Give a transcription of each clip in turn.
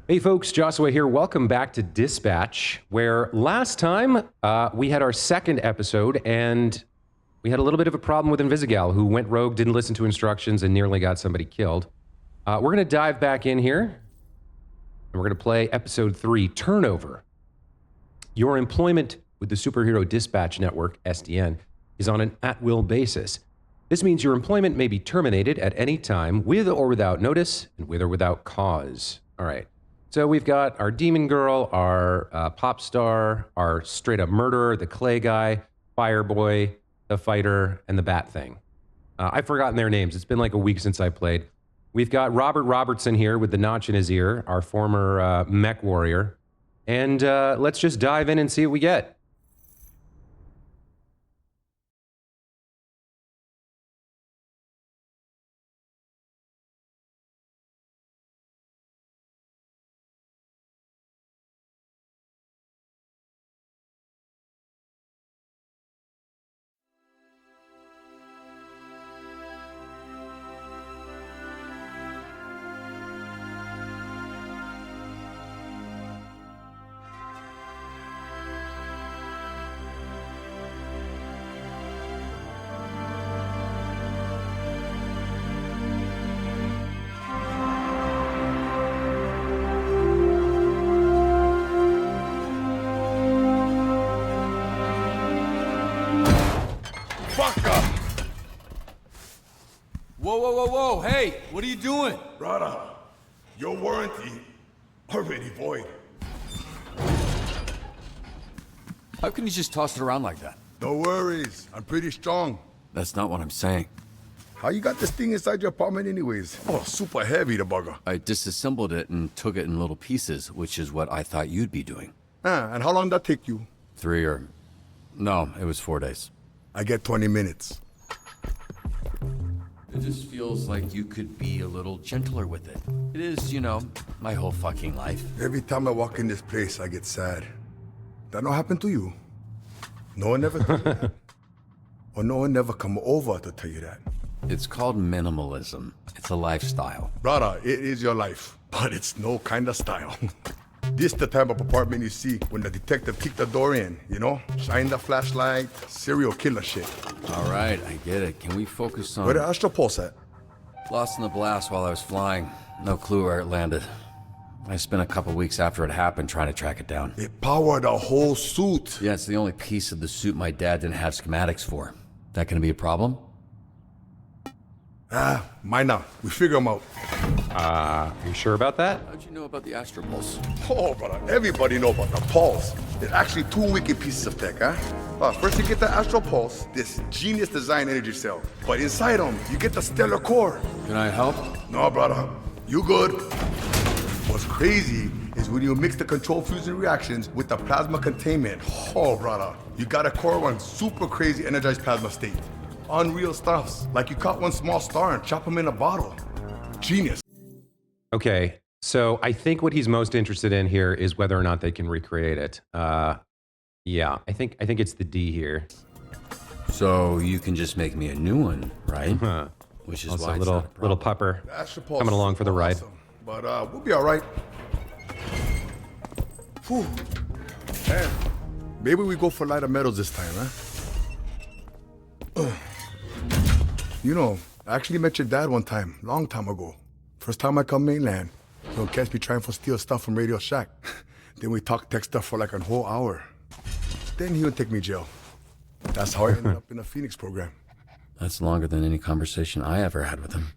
Hey folks, Joshua here. Welcome back to Dispatch, where last time we had our second episode and we had a little bit of a problem with Invisigal, who went rogue, didn't listen to instructions, and nearly got somebody killed. We're going to dive back in here, and we're going to play episode 3, Turnover. Your employment with the Superhero Dispatch Network, SDN, is on an at-will basis. This means your employment may be terminated at any time, with or without notice, and with or without cause. All right. So we've got our demon girl, our pop star, our straight up murderer, the clay guy, fireboy, the fighter, and the bat thing. I've forgotten their names. It's been like a week since I played. We've got Robert Robertson here with the notch in his ear, our former mech warrior. And let's just dive in and see what we get. Whoa, hey, what are you doing? Brother, your warranty already void. How can you just toss it around like that? No worries, I'm pretty strong. That's not what I'm saying. How you got this thing inside your apartment anyways? Oh, super heavy, the bugger. I disassembled it and took it in little pieces, which is what I thought you'd be doing. And how long did that take you? 4 days. I get 20 minutes. It just feels like you could be a little gentler with it. It is, you know, my whole fucking life. Every time I walk in this place, I get sad. That not happen to you? No one ever told you that? Or no one never come over to tell you that? It's called minimalism. It's a lifestyle. Brother, it is your life, but it's no kind of style. This the type of apartment you see when the detective kicked the door in, you know? Shine the flashlight, serial killer shit. All right, I get it. Can we focus on... Where the Astro Pulse at? Lost in the blast while I was flying. No clue where it landed. I spent a couple weeks after it happened trying to track it down. It powered the whole suit. Yeah, it's the only piece of the suit my dad didn't have schematics for. That gonna be a problem? Mine now. We figure them out. Are you sure about that? How'd you know about the Astro Pulse? Oh, brother, everybody know about the Pulse. It's actually 2 wicked pieces of tech, huh? First you get the Astro Pulse, this genius design energy cell. But inside them, you get the stellar core. Can I help? No, brother, you good. What's crazy is when you mix the control fusion reactions with the plasma containment. Oh, brother, you got a core one super crazy energized plasma state. Unreal stuffs, like you caught one small star and chop them in a bottle. Genius. Okay, so I think what he's most interested in here is whether or not they can recreate it. Yeah, I think it's the D here. So you can just make me a new one, right? Which is Also why a it's not a little problem. pupper coming along for the ride. Awesome. But we'll be all right. Whew. Man, maybe we go for lighter metals this time, huh? You know, I actually met your dad one time, long time ago. First time I come mainland, he'll catch me trying to steal stuff from Radio Shack. Then we talk tech stuff for like a whole hour. Then he would take me to jail. That's how I ended up in the Phoenix program. That's longer than any conversation I ever had with him.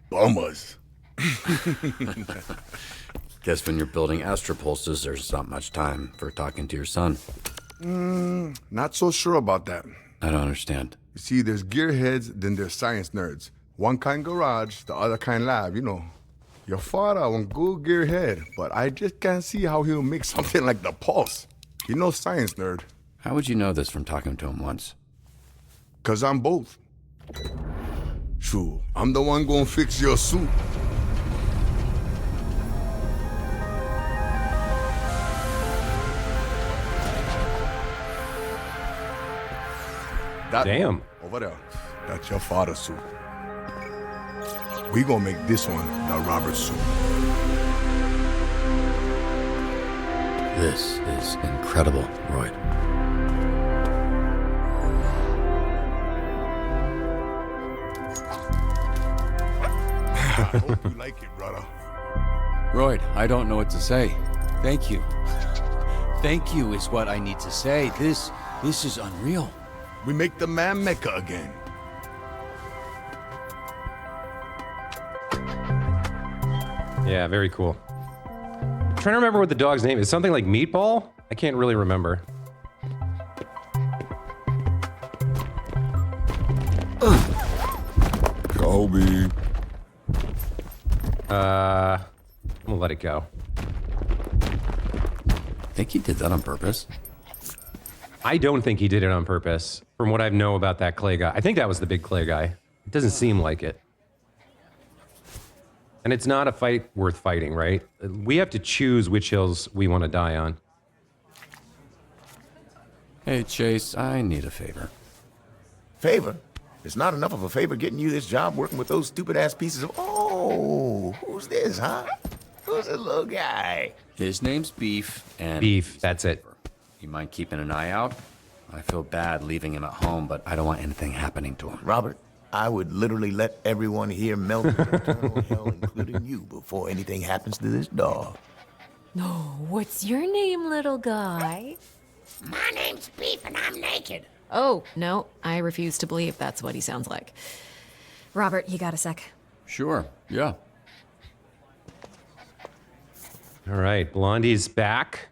Bummers. Guess when you're building astropulses, there's not much time for talking to your son. Not so sure about that. I don't understand. You see, there's gearheads, then there's science nerds. One kind garage, the other kind lab, you know. Your father won't go gearhead, but I just can't see how he'll make something like the Pulse. He knows science nerd. How would you know this from talking to him once? 'Cause I'm both. True, I'm the one gonna fix your suit. That Damn. over there, that's your father's suit. We gonna make this one the Robert soup. This is incredible, Roy. I hope you like it, brother. Roy, I don't know what to say. Thank you. Thank you is what I need to say. This is unreal. We make the man Mecca again. Yeah, very cool. I'm trying to remember what the dog's name is. Something like Meatball? I can't really remember. Kobe. I'm gonna let it go. Think he did that on purpose? I don't think he did it on purpose, from what I know about that Clay guy. I think that was the big Clay guy. It doesn't seem like it. And it's not a fight worth fighting, right? We have to choose which hills we want to die on. Hey, Chase, I need a favor. Favor? It's not enough of a favor getting you this job working with those stupid-ass pieces of... Oh, who's this, huh? Who's this little guy? His name's Beef, and... Beef, that's it. You mind keeping an eye out? I feel bad leaving him at home, but I don't want anything happening to him. Robert, I would literally let everyone here melt in eternal hell, including you, before anything happens to this dog. No, what's your name, little guy? My name's Beef and I'm naked. Oh, no, I refuse to believe that's what he sounds like. Robert, you got a sec? Sure, yeah. All right, Blondie's back.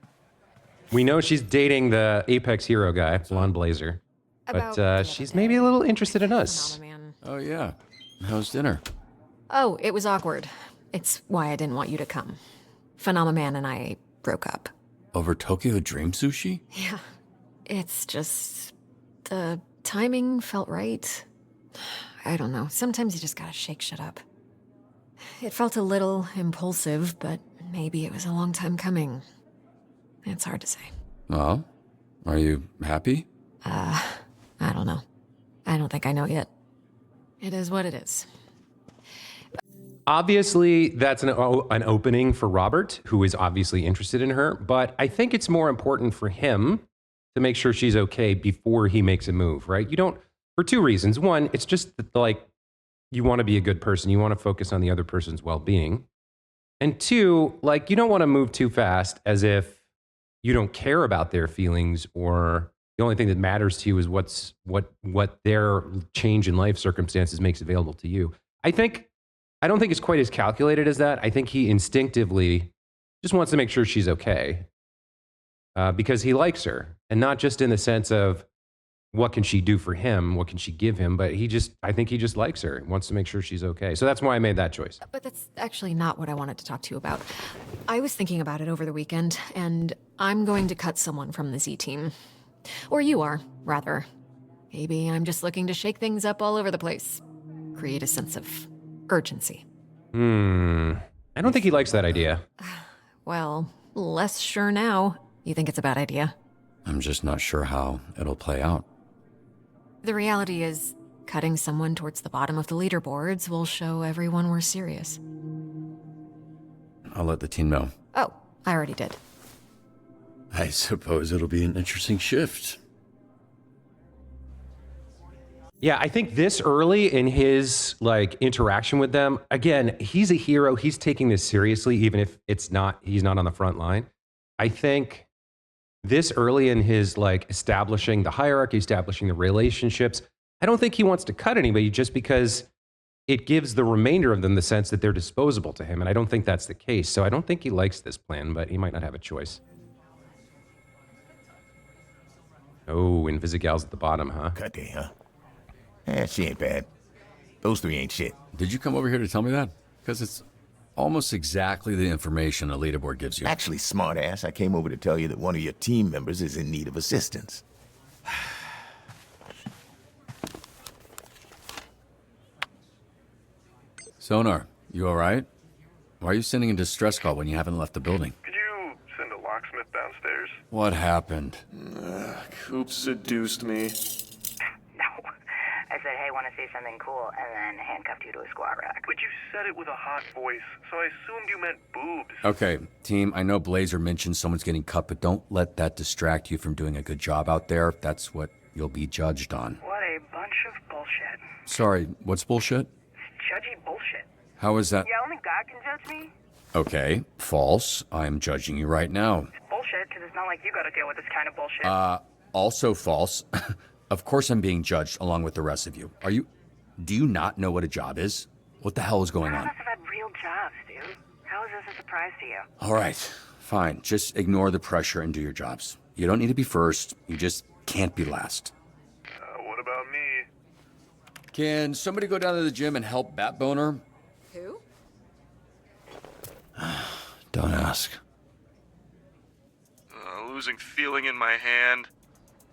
We know she's dating the Apex hero guy, Blonde Blazer. But she's maybe a little interested in us. Oh, yeah. How's dinner? Oh, it was awkward. It's why I didn't want you to come. Phenomenon and I broke up. Over Tokyo Dream Sushi? Yeah, it's just... the timing felt right. I don't know, sometimes you just gotta shake shit up. It felt a little impulsive, but maybe it was a long time coming. It's hard to say. Well, are you happy? I don't know. I don't think I know yet. It is what it is. Obviously, that's an opening for Robert, who is obviously interested in her, but I think it's more important for him to make sure she's okay before he makes a move, right? You don't, for two reasons. One, it's just that, like, you want to be a good person. You want to focus on the other person's well-being. And two, like, you don't want to move too fast as if you don't care about their feelings, or the only thing that matters to you is what their change in life circumstances makes available to you. I don't think it's quite as calculated as that. I think he instinctively just wants to make sure she's okay because he likes her, and not just in the sense of what can she do for him, what can she give him, but I think he just likes her and wants to make sure she's okay. So that's why I made that choice. But that's actually not what I wanted to talk to you about. I was thinking about it over the weekend, and I'm going to cut someone from the Z team. Or you are, rather. Maybe I'm just looking to shake things up all over the place. Create a sense of urgency. I don't think he likes that idea. Well, less sure now. You think it's a bad idea? I'm just not sure how it'll play out. The reality is, cutting someone towards the bottom of the leaderboards will show everyone we're serious. I'll let the team know. Oh, I already did. I suppose it'll be an interesting shift. Yeah, I think this early in his interaction with them, again, he's a hero. He's taking this seriously, even if he's not on the front line. I think this early in his establishing the hierarchy, establishing the relationships, I don't think he wants to cut anybody just because it gives the remainder of them the sense that they're disposable to him. And I don't think that's the case. So I don't think he likes this plan, but he might not have a choice. Oh, Invisigal's at the bottom, huh? Cut day, huh? She ain't bad. Those three ain't shit. Did you come over here to tell me that? Because it's almost exactly the information a leaderboard gives you. Actually, smartass, I came over to tell you that one of your team members is in need of assistance. Sonar, you all right? Why are you sending a distress call when you haven't left the building? Could you send a locksmith downstairs? What happened? Coop seduced me. No. I said, hey, want to see something cool and then handcuffed you to a squat rack. But you said it with a hot voice, so I assumed you meant boobs. Okay, team, I know Blazer mentioned someone's getting cut, but don't let that distract you from doing a good job out there. That's what you'll be judged on. What a bunch of bullshit. Sorry, what's bullshit? Judgy bullshit. How is that? Yeah, only God can judge me. Okay, false. I'm judging you right now. It's bullshit, because it's not like you gotta deal with this kind of bullshit. Also false. Of course I'm being judged along with the rest of you. Do you not know what a job is? What the hell is going None on? of us have had real jobs, dude. How is this a surprise to you? All right, fine. Just ignore the pressure and do your jobs. You don't need to be first. You just can't be last. What about me? Can somebody go down to the gym and help Bat Boner? Who? Don't ask. Losing feeling in my hand,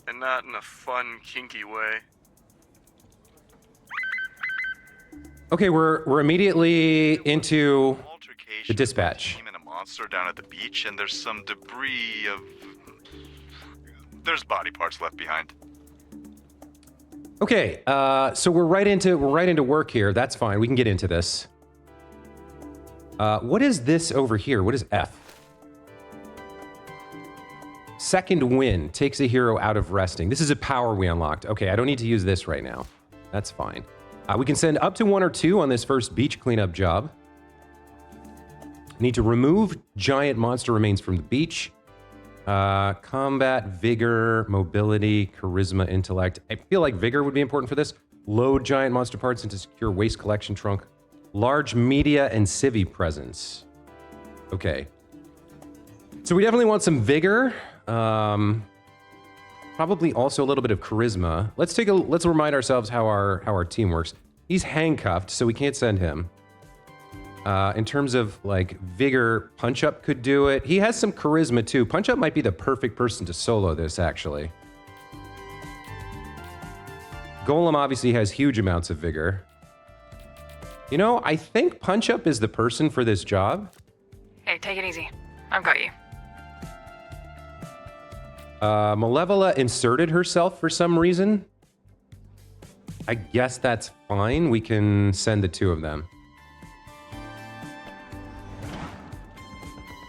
and not in a fun, kinky way. Okay, we're immediately into Altercation the dispatch. between a team and a monster down at the beach, and there's some debris of... There's body parts left behind. Okay, so we're right into work here. That's fine. We can get into this. What is this over here? What is F? Second win takes a hero out of resting. This is a power we unlocked. Okay, I don't need to use this right now. That's fine. We can send up to 1 or 2 on this first beach cleanup job. Need to remove giant monster remains from the beach. Combat, vigor, mobility, charisma, intellect. I feel like vigor would be important for this. Load giant monster parts into secure waste collection trunk. Large media and civvy presence. Okay. So we definitely want some vigor. Probably also a little bit of charisma. Let's remind ourselves how our team works. He's handcuffed, so we can't send him. In terms of like vigor, Punch Up could do it. He has some charisma too. Punch Up might be the perfect person to solo this, actually. Golem obviously has huge amounts of vigor. You know, I think Punch Up is the person for this job. Hey, take it easy. I've got you. Malevola inserted herself for some reason. I guess that's fine. We can send the 2 of them.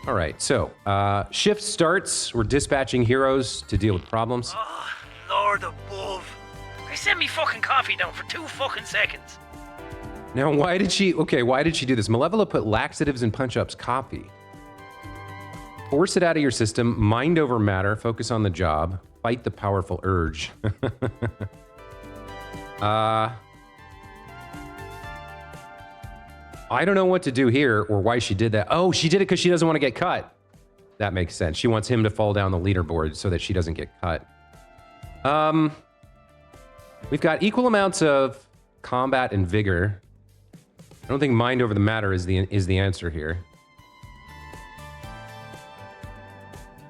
All right, so shift starts. We're dispatching heroes to deal with problems. Oh, Lord above. I sent me fucking coffee down for 2 fucking seconds. Now, why did she do this? Malevola put laxatives in Punch Up's copy. Force it out of your system, mind over matter, focus on the job, fight the powerful urge. I don't know what to do here or why she did that. Oh, she did it because she doesn't want to get cut. That makes sense. She wants him to fall down the leaderboard so that she doesn't get cut. We've got equal amounts of combat and vigor. I don't think mind over the matter is the answer here.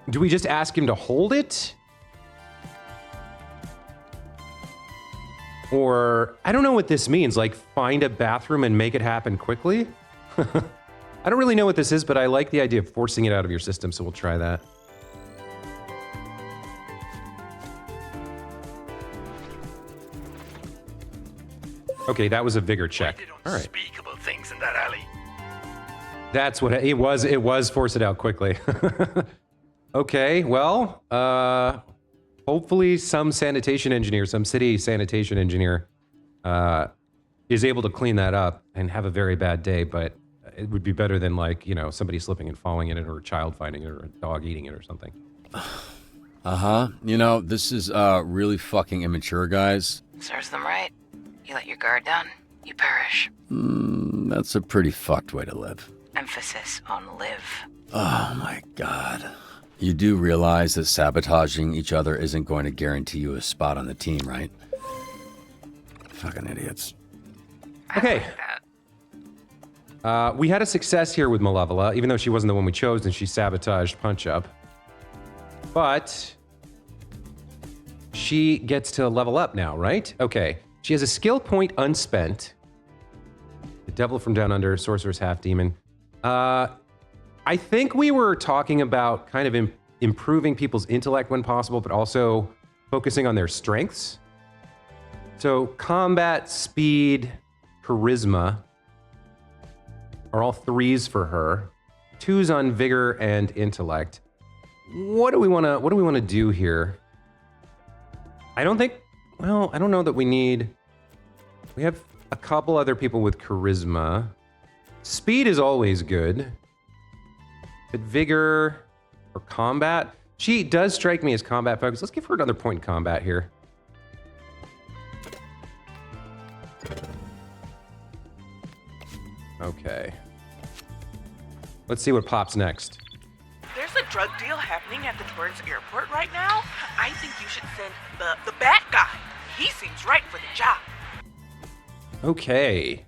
Do we just ask him to hold it? Or, I don't know what this means, like find a bathroom and make it happen quickly? I don't really know what this is, but I like the idea of forcing it out of your system, so we'll try that. Okay, that was a vigor check. They don't All right. speak about things in that alley. That's what it was. It was force it out quickly. Okay, well, hopefully some sanitation engineer, some city sanitation engineer is able to clean that up and have a very bad day, but it would be better than like, you know, somebody slipping and falling in it or a child finding it or a dog eating it or something. Uh-huh. You know, this is really fucking immature, guys. Serves them right. You let your guard down, you perish. That's a pretty fucked way to live. Emphasis on live. Oh my god. You do realize that sabotaging each other isn't going to guarantee you a spot on the team, right? Fucking idiots. Okay. We had a success here with Malevola, even though she wasn't the one we chose and she sabotaged Punch Up. But she gets to level up now, right? Okay. She has a skill point unspent. The Devil from Down Under, Sorcerer's Half Demon. I think we were talking about kind of improving people's intellect when possible, but also focusing on their strengths. So combat, speed, charisma are all 3s for her. 2s on vigor and intellect. What do we want to do here? I don't know that we need. We have a couple other people with charisma. Speed is always good. But vigor or combat? She does strike me as combat focused. Let's give her another point in combat here. Okay. Let's see what pops next. There's a drug deal happening at the Torrance airport right now. I think you should send the bat guy. He seems right for the job. Okay.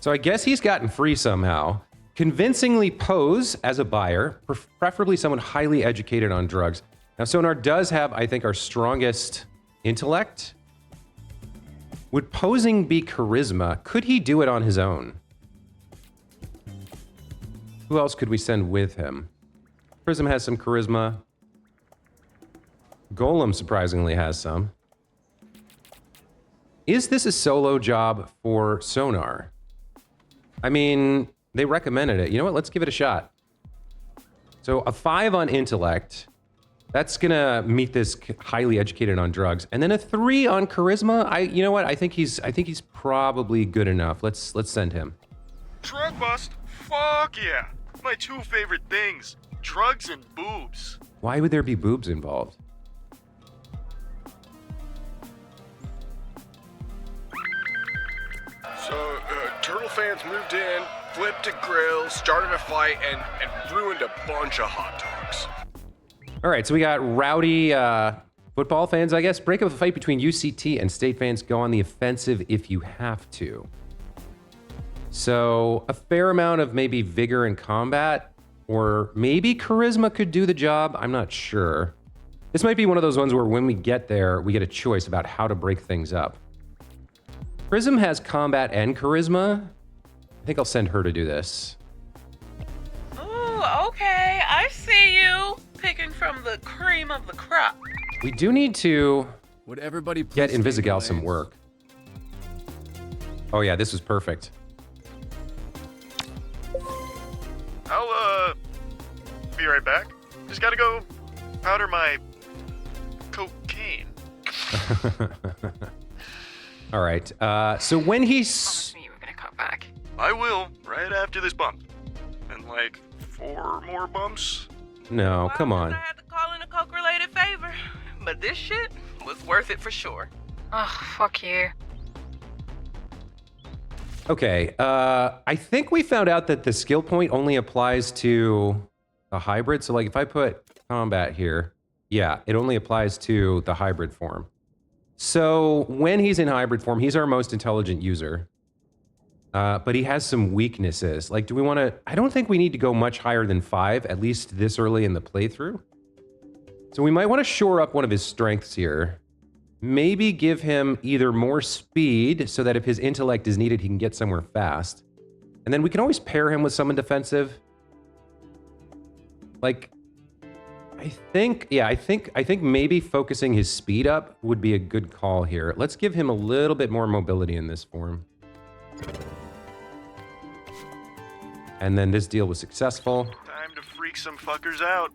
So I guess he's gotten free somehow. Convincingly pose as a buyer, preferably someone highly educated on drugs. Now, Sonar does have, I think, our strongest intellect. Would posing be charisma? Could he do it on his own? Who else could we send with him? Prism has some charisma. Golem surprisingly has some. Is this a solo job for Sonar? I mean, they recommended it. You know what? Let's give it a shot. So a 5 on intellect. That's gonna meet this highly educated on drugs, and then a 3 on charisma. You know what? I think he's probably good enough. Let's send him. Drug bust? Fuck yeah! My 2 favorite things: drugs and boobs. Why would there be boobs involved? So, Turtle fans moved in, flipped a grill, started a fight, and ruined a bunch of hot dogs. All right, so we got rowdy football fans, I guess. Break up a fight between UCT and state fans. Go on the offensive if you have to. So a fair amount of maybe vigor and combat, or maybe charisma could do the job. I'm not sure. This might be one of those ones where when we get there, we get a choice about how to break things up. Prism has combat and charisma. I think I'll send her to do this. Ooh, okay. I see you. Picking from the cream of the crop. We do need to Would everybody get please take Invisigal the some lanes? work. Oh yeah, this was perfect. I'll, be right back. Just gotta go powder my cocaine. All right, so when Promise me you were gonna cut back. I will, right after this bump. And like 4 more bumps. No, come on. I had to call in a coke-related favor, but this shit was worth it for sure. Ugh, fuck you. Okay, I think we found out that the skill point only applies to the hybrid. So like if I put combat here, yeah, it only applies to the hybrid form. So when he's in hybrid form, he's our most intelligent user. But he has some weaknesses. Like, do we want to... I don't think we need to go much higher than 5, at least this early in the playthrough. So we might want to shore up one of his strengths here. Maybe give him either more speed, so that if his intellect is needed, he can get somewhere fast. And then we can always pair him with someone defensive. Like, I think maybe focusing his speed up would be a good call here. Let's give him a little bit more mobility in this form. And then this deal was successful. Time to freak some fuckers out.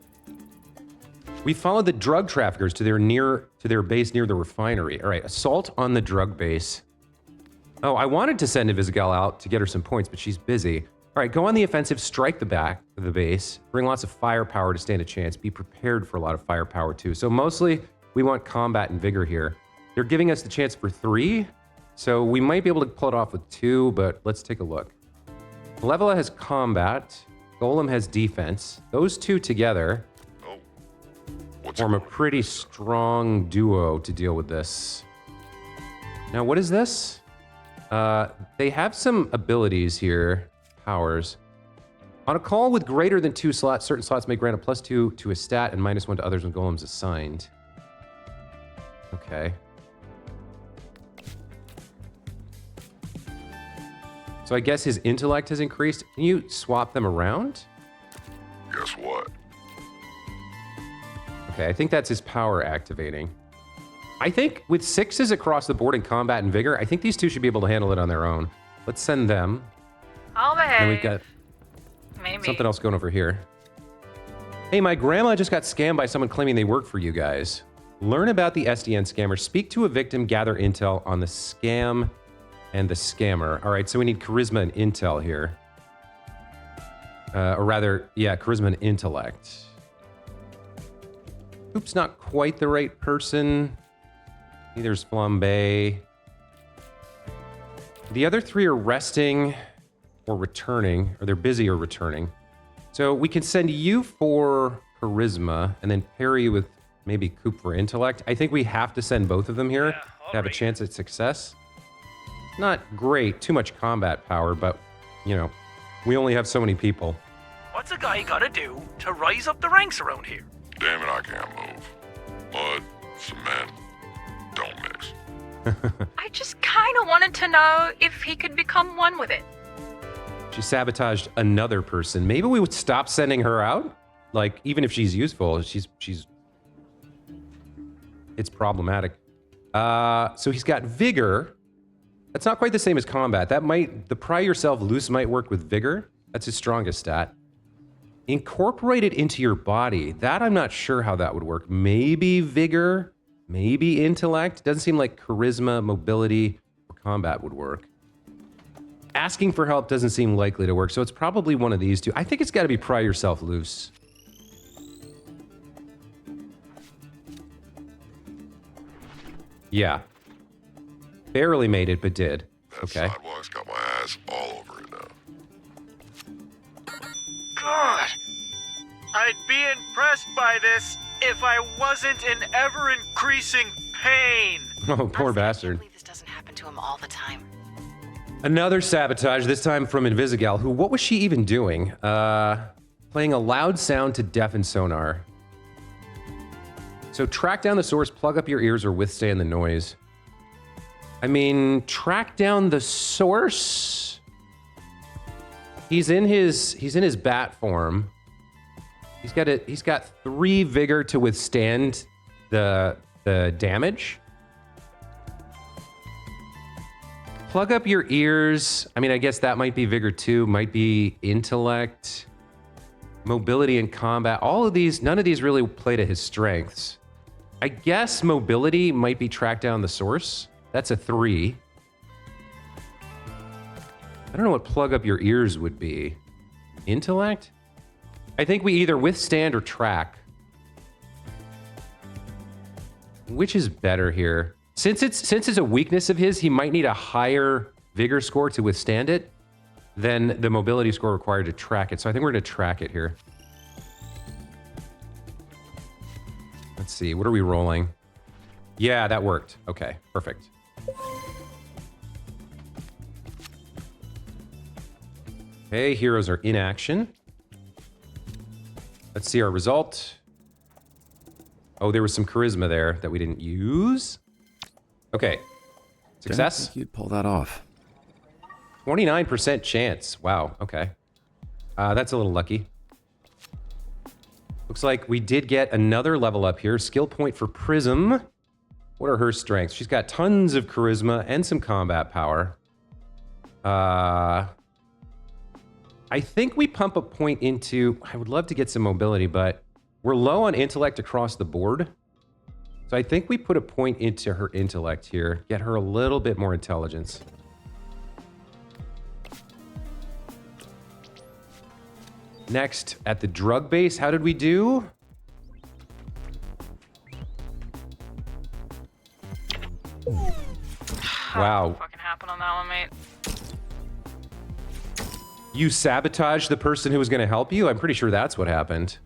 We followed the drug traffickers to their base near the refinery. All right, assault on the drug base. Oh, I wanted to send Invisigal out to get her some points, but she's busy. All right, go on the offensive, strike the back of the base, bring lots of firepower to stand a chance. Be prepared for a lot of firepower too. So mostly we want combat and vigor here. They're giving us the chance for 3, so we might be able to pull it off with 2, but let's take a look. Levela has combat, Golem has defense. Those 2 together form a pretty strong duo to deal with this. Now, what is this? They have some abilities here, powers. On a call with greater than 2 slots, certain slots may grant a +2 to a stat and -1 to others when Golem's assigned. Okay. So I guess his intellect has increased. Can you swap them around? Guess what? Okay, I think that's his power activating. I think with 6s across the board in combat and vigor, I think these two should be able to handle it on their own. Let's send them. I'll behave. And we've got Maybe. something else going over here. Hey, my grandma just got scammed by someone claiming they work for you guys. Learn about the SDN scammer. Speak to a victim. Gather intel on the scam and the scammer. All right, so we need charisma and intel here. Or rather, yeah, charisma and intellect. Oops, not quite the right person. Neither's Flambe. The other three are resting or returning, or they're busy or returning. So we can send you for charisma and then pair you with maybe Coop for intellect. I think we have to send both of them here to have a chance at success. Not great, too much combat power, but, you know, we only have so many people. What's a guy gotta do to rise up the ranks around here? Damn it, I can't move. Mud, cement, don't mix. I just kind of wanted to know if he could become one with it. She sabotaged another person. Maybe we would stop sending her out? Like, even if she's useful, it's problematic. So he's got vigor. That's not quite the same as combat. The pry yourself loose might work with vigor. That's his strongest stat. Incorporate it into your body. That I'm not sure how that would work. Maybe vigor, maybe intellect. Doesn't seem like charisma, mobility, or combat would work. Asking for help doesn't seem likely to work, so it's probably one of these two. I think it's got to be pry yourself loose. Yeah. Barely made it, but did. That okay. sidewalk's got my ass all over it now. God, I'd be impressed by this if I wasn't in ever-increasing pain. Oh, poor bastard. This doesn't happen to him all the time. Another sabotage, this time from Invisigal, who, what was she even doing? Playing a loud sound to deafen sonar. So track down the source, plug up your ears, or withstand the noise. I mean, track down the source. He's in his bat form. He's got 3 vigor to withstand the damage. Plug up your ears. I mean, I guess that might be vigor 2, might be intellect, mobility and combat. All of these, none of these really play to his strengths. I guess mobility might be track down the source. That's a 3. I don't know what plug up your ears would be. Intellect? I think we either withstand or track. Which is better here? Since it's a weakness of his, he might need a higher vigor score to withstand it than the mobility score required to track it. So I think we're going to track it here. Let's see. What are we rolling? Yeah, that worked. Okay, perfect. Okay, heroes are in action. Let's see our result. Oh, there was some charisma there that we didn't use. Okay. Success? Didn't think you'd pull that off. 29% chance. Wow, okay. That's a little lucky. Looks like we did get another level up here. Skill point for Prism. What are her strengths? She's got tons of charisma and some combat power. I think we pump a point into... I would love to get some mobility, but we're low on intellect across the board. So I think we put a point into her intellect here. Get her a little bit more intelligence. Next, at the drug base, how did we do? Wow. What fucking happened on that one, mate? You sabotaged the person who was going to help you? I'm pretty sure that's what happened.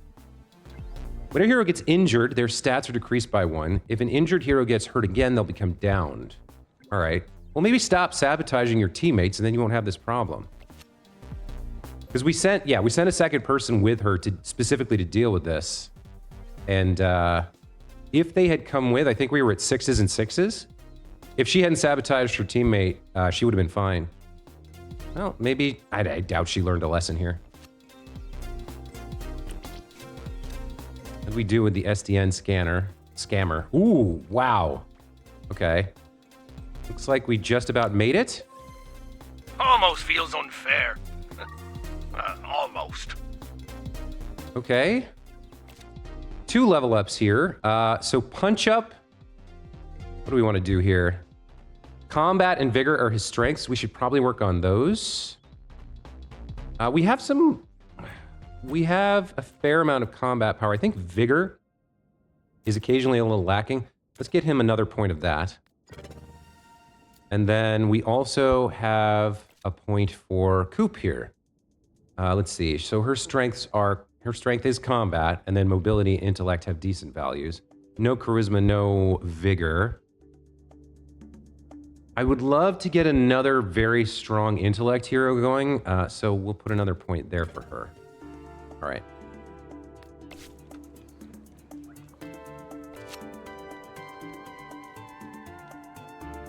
When a hero gets injured, their stats are decreased by 1. If an injured hero gets hurt again, they'll become downed. All right. Well, maybe stop sabotaging your teammates, and then you won't have this problem. Because we sent a second person with her specifically to deal with this. And if they had come with, I think we were at 6s and 6s. If she hadn't sabotaged her teammate, she would have been fine. Well, maybe, I doubt she learned a lesson here. What did we do with the SDN scammer? Ooh, wow. Okay. Looks like we just about made it. Almost feels unfair. Almost. Okay. 2 level ups here. So punch up. What do we want to do here? Combat and vigor are his strengths. We should probably work on those. We have a fair amount of combat power. I think vigor is occasionally a little lacking. Let's get him another point of that. And then we also have a point for Coop here. Let's see. So her strength is combat, and then mobility, intellect have decent values. No charisma, no vigor. I would love to get another very strong intellect hero going, so we'll put another point there for her. All right.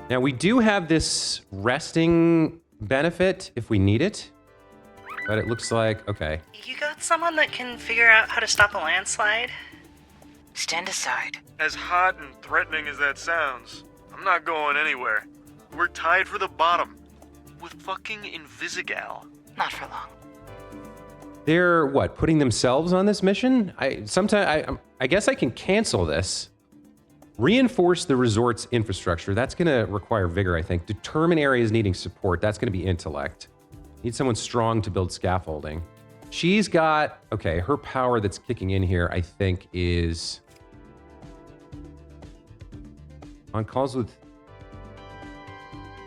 Now, we do have this resting benefit if we need it, but it looks like, okay. You got someone that can figure out how to stop a landslide? Stand aside. As hot and threatening as that sounds, I'm not going anywhere. We're tied for the bottom with fucking Invisigal. Not for long. They're, what, putting themselves on this mission? I guess I can cancel this. Reinforce the resort's infrastructure. That's going to require vigor, I think. Determine areas needing support. That's going to be intellect. Need someone strong to build scaffolding. She's got, okay, her power that's kicking in here, I think, is on calls with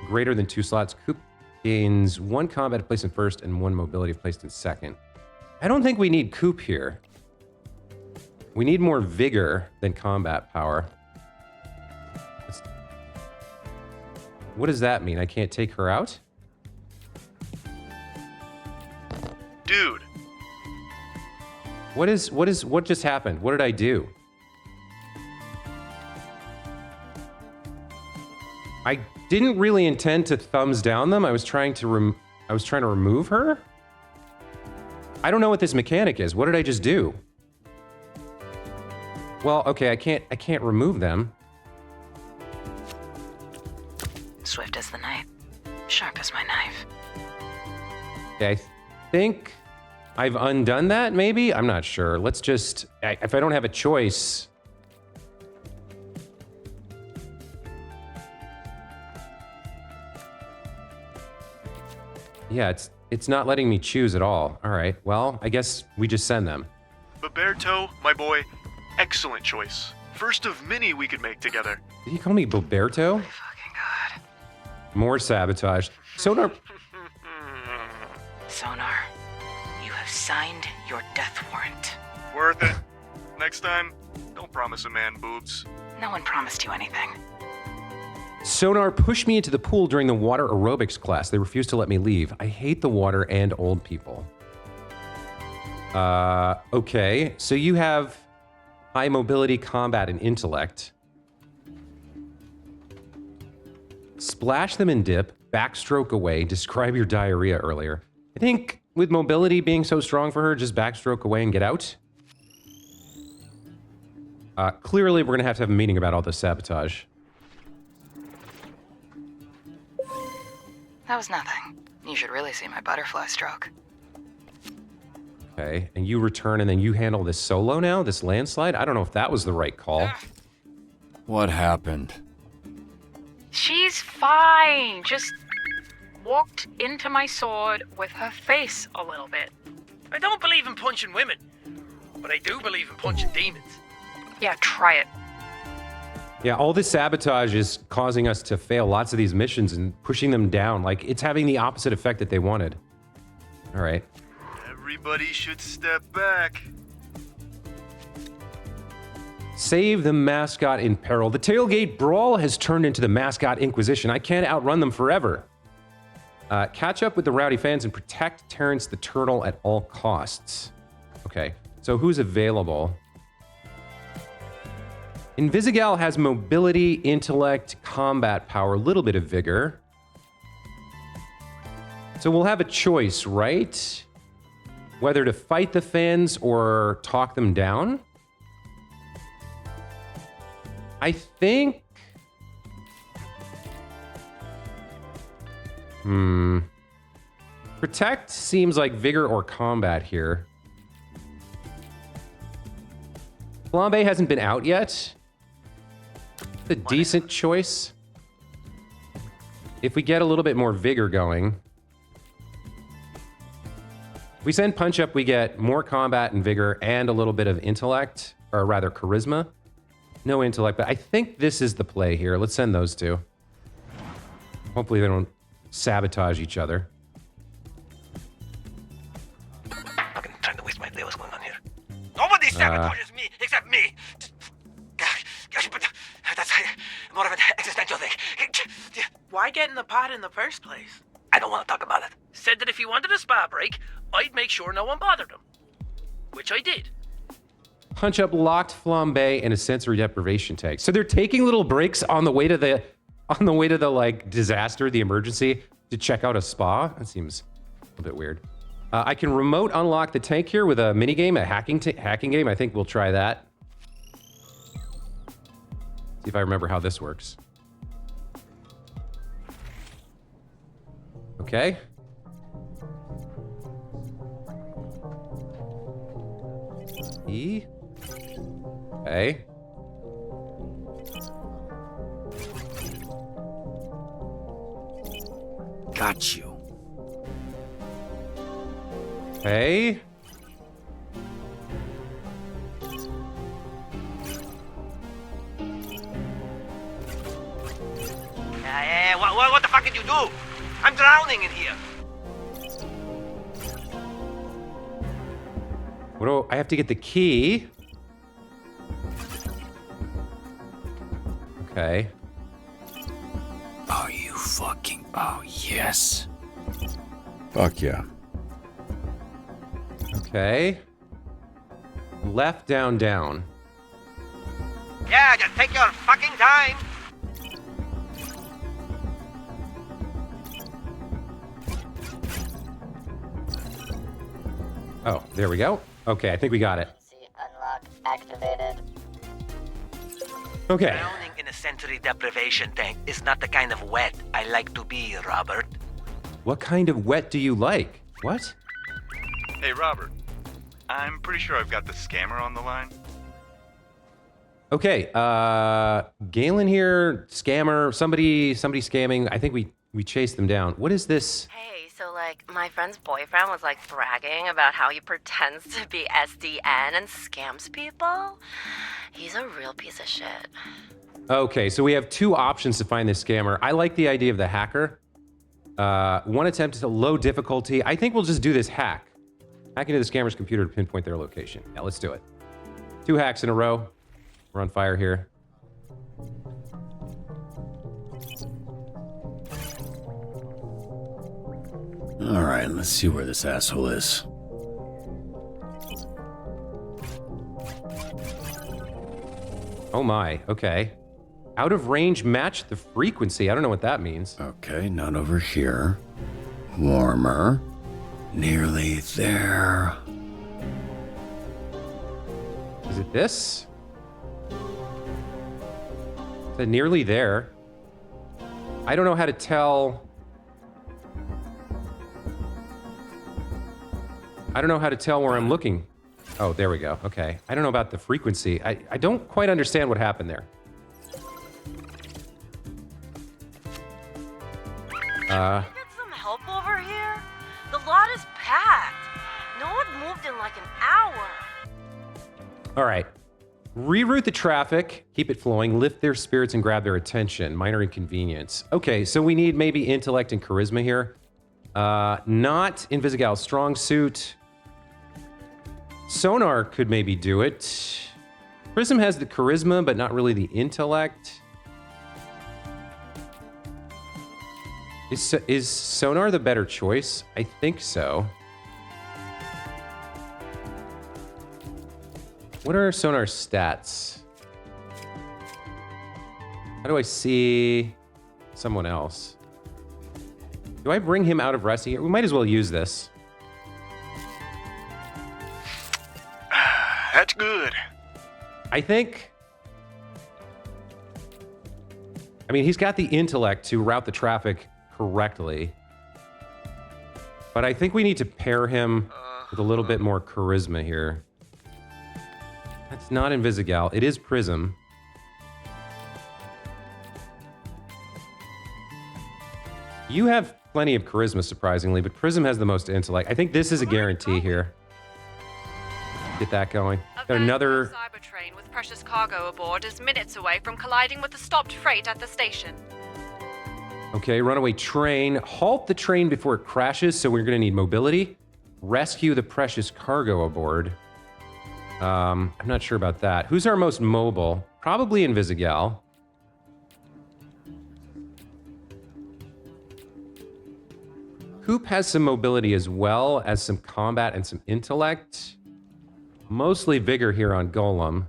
greater than 2 slots. Coop gains 1 combat placed in first and 1 mobility placed in second. I don't think we need Coop here. We need more vigor than combat power. What does that mean? I can't take her out? Dude. What just happened? What did I do? I didn't really intend to thumbs down them. I was trying to remove her. I don't know what this mechanic is. What did I just do? Well, okay, I can't remove them. Swift as the night, sharp as my knife. Okay, I think I've undone that, maybe? I'm not sure. Let's just, if I don't have a choice. Yeah, it's not letting me choose at all. All right, well, I guess we just send them. Boberto, my boy, excellent choice. First of many we could make together. Did he call me Boberto? More sabotage. Sonar. Sonar, you have signed your death warrant. Worth it. Next time, don't promise a man boobs. No one promised you anything. Sonar pushed me into the pool during the water aerobics class. They refused to let me leave. I hate the water and old people. Okay. So you have high mobility, combat, and intellect. Splash them in dip, backstroke away, describe your diarrhea earlier. I think with mobility being so strong for her, just backstroke away and get out. Clearly, we're going to have a meeting about all this sabotage. That was nothing. You should really see my butterfly stroke. Okay, and you return and then you handle this solo now, this landslide? I don't know if that was the right call. What happened? She's fine. Just walked into my sword with her face a little bit. I don't believe in punching women, but I do believe in punching demons. Yeah, try it. Yeah, all this sabotage is causing us to fail lots of these missions and pushing them down. Like, it's having the opposite effect that they wanted. All right. Everybody should step back. Save the mascot in peril. The tailgate brawl has turned into the mascot inquisition. I can't outrun them forever. Catch up with the rowdy fans and protect Terrence the Turtle at all costs. Okay, so who's available? Invisigal has mobility, intellect, combat power, a little bit of vigor. So we'll have a choice, right? Whether to fight the fans or talk them down. I think Protect seems like vigor or combat here. Flambe hasn't been out yet. It's a decent choice. If we get a little bit more vigor going. If we send Punch Up, we get more combat and vigor and a little bit of intellect, or rather charisma. No intellect, but I think this is the play here. Let's send those two. Hopefully they don't sabotage each other. Fucking trying to waste my day. What's going on here? Nobody sabotages me except me. But that's more of an existential thing. Why get in the pot in the first place? I don't want to talk about it. Said that if he wanted a spa break, I'd make sure no one bothered him. Which I did. Punch Up locked Flambe in a sensory deprivation tank. So they're taking little breaks on the way to the like disaster, the emergency, to check out a spa. That seems a bit weird. I can remote unlock the tank here with a mini game, a hacking game. I think we'll try that. See if I remember how this works. Okay. E. Okay. Got you. Okay. What the fuck did you do? I'm drowning in here. What do I have to get the key? Okay. Are you fucking... Oh, yes. Fuck yeah. Okay. Left, down, down. Yeah, just take your fucking time. Oh, there we go. Okay, I think we got it. Unlock activated. Okay. Drowning in a sensory deprivation tank is not the kind of wet I like to be, Robert. What kind of wet do you like? What? Hey, Robert. I'm pretty sure I've got the scammer on the line. Okay, Galen here, scammer, somebody scamming. I think we chased them down. What is this? Hey, so like my friend's boyfriend was like bragging about how he pretends to be SDN and scams people. He's a real piece of shit. Okay, so we have two options to find this scammer. I like the idea of the hacker. One attempt to low difficulty. I think we'll just do this hack. Hack into the scammer's computer to pinpoint their location. Yeah, let's do it. 2 hacks in a row. We're on fire here. All right, let's see where this asshole is. Oh my, okay. Out of range, match the frequency. I don't know what that means. Okay, not over here. Warmer. Nearly there. Is it this? Is it nearly there? I don't know how to tell. I don't know how to tell where I'm looking. Oh, there we go. Okay. I don't know about the frequency. I don't quite understand what happened there. Get some help over here? The lot is packed. No one moved in like an hour. All right. Reroute the traffic, keep it flowing, lift their spirits and grab their attention. Minor inconvenience. Okay, so we need maybe intellect and charisma here. Not Invisigal's strong suit. Sonar could maybe do it. Prism has the charisma, but not really the intellect. Is Sonar the better choice? I think so. What are Sonar's stats? How do I see someone else? Do I bring him out of resting here? We might as well use this. That's good. I think... I mean, he's got the intellect to route the traffic correctly. But I think we need to pair him with a little bit more charisma here. That's not Invisigal. It is Prism. You have plenty of charisma, surprisingly, but Prism has the most intellect. I think this is a guarantee here. Get that going. Got another... cyber train with precious cargo aboard is minutes away from colliding with the stopped freight at the station. Okay, runaway train. Halt the train before it crashes, so we're going to need mobility. Rescue the precious cargo aboard. I'm not sure about that. Who's our most mobile? Probably Invisigal. Coop has some mobility as well as some combat and some intellect. Mostly vigor here on Golem.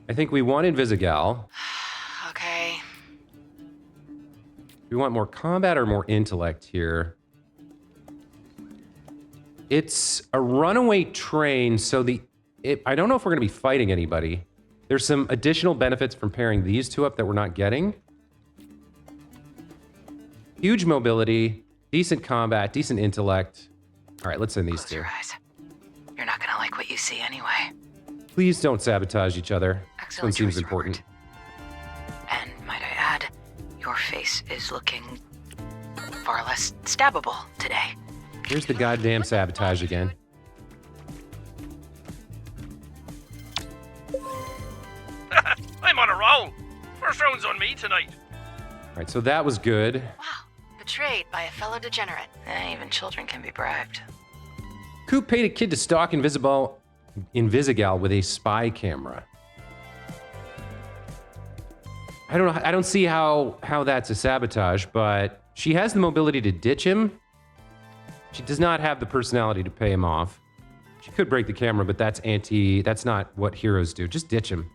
I think we want Invisigal. Okay. We want more combat or more intellect here. It's a runaway train, so I don't know if we're going to be fighting anybody. There's some additional benefits from pairing these two up that we're not getting. Huge mobility, decent combat, decent intellect. All right, let's send these two. Your eyes. You're not gonna like what you see anyway. Please don't sabotage each other. This one Excellent seems choice, important. And might I add, your face is looking far less stabbable today. Here's the goddamn sabotage again. I'm on a roll. First round's on me tonight. All right, so that was good. Betrayed by a fellow degenerate. Even children can be bribed. Coop paid a kid to stalk Invisigal with a spy camera. I don't know. I don't see how that's a sabotage, but she has the mobility to ditch him. She does not have the personality to pay him off. She could break the camera, but that's not what heroes do. Just ditch him.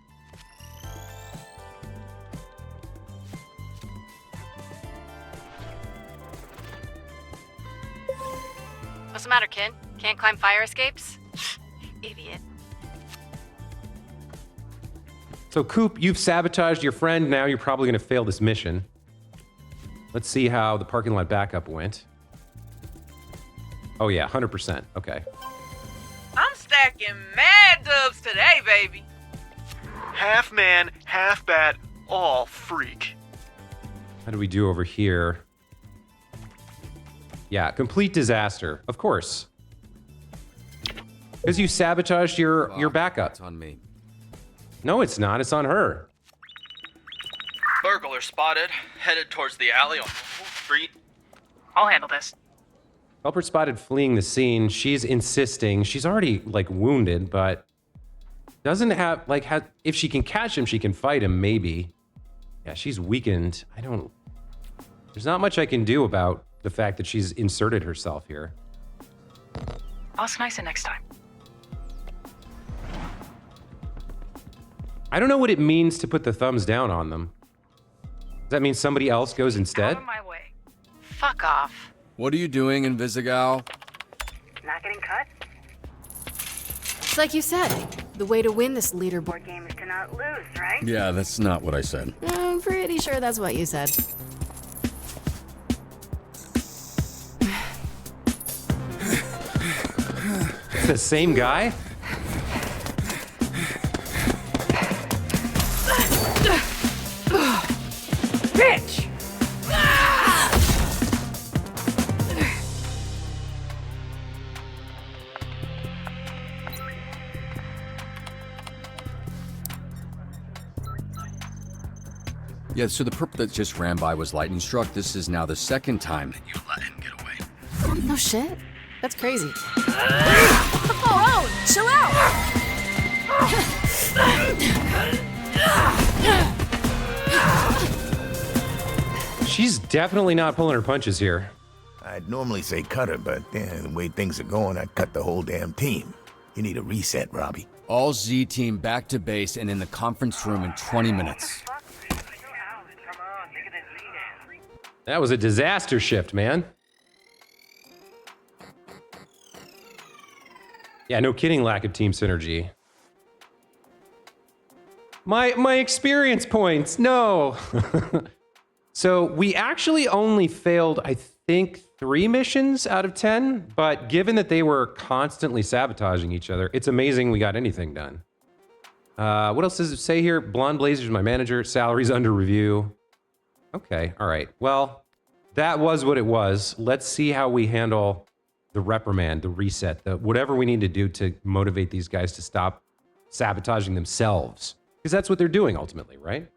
What's the matter, kid? Can't climb fire escapes? Idiot. So Coop, you've sabotaged your friend. Now you're probably going to fail this mission. Let's see how the parking lot backup went. Oh yeah, 100%. Okay. I'm stacking mad dubs today, baby. Half man, half bat, all freak. How do we do over here? Yeah, complete disaster. Of course. Because you sabotaged your backup. It's on me. No, it's not. It's on her. Burglar spotted, headed towards the alley on Street. I'll handle this. Helper spotted fleeing the scene. She's insisting. She's already, like, wounded, but doesn't have, like, if she can catch him, she can fight him, maybe. Yeah, she's weakened. There's not much I can do about the fact that she's inserted herself here. I'll slice it next time. I don't know what it means to put the thumbs down on them. Does that mean somebody else goes instead? Out of my way. Fuck off. What are you doing, Invisigal? Not getting cut? It's like you said. The way to win this leaderboard Game is to not lose, right? Yeah, that's not what I said. I'm pretty sure that's what you said. The same guy? Bitch! Yeah, so the perp that just ran by was lightning struck. This is now the second time that you let him get away. No shit. That's crazy. Oh, chill out. She's definitely not pulling her punches here. I'd normally say cut her, but the way things are going, I'd cut the whole damn team. You need a reset, Robbie. All Z team back to base and in the conference room in 20 minutes. That was a disaster shift, man. Yeah, no kidding, lack of team synergy. My experience points, no. So we actually only failed, I think 3 missions out of 10, but given that they were constantly sabotaging each other, it's amazing we got anything done. What else does it say here? Blonde Blazer's my manager. Salary's under review. Okay, all right. Well, that was what it was. Let's see how we handle the reprimand, the reset, whatever we need to do to motivate these guys to stop sabotaging themselves. Because that's what they're doing ultimately, right?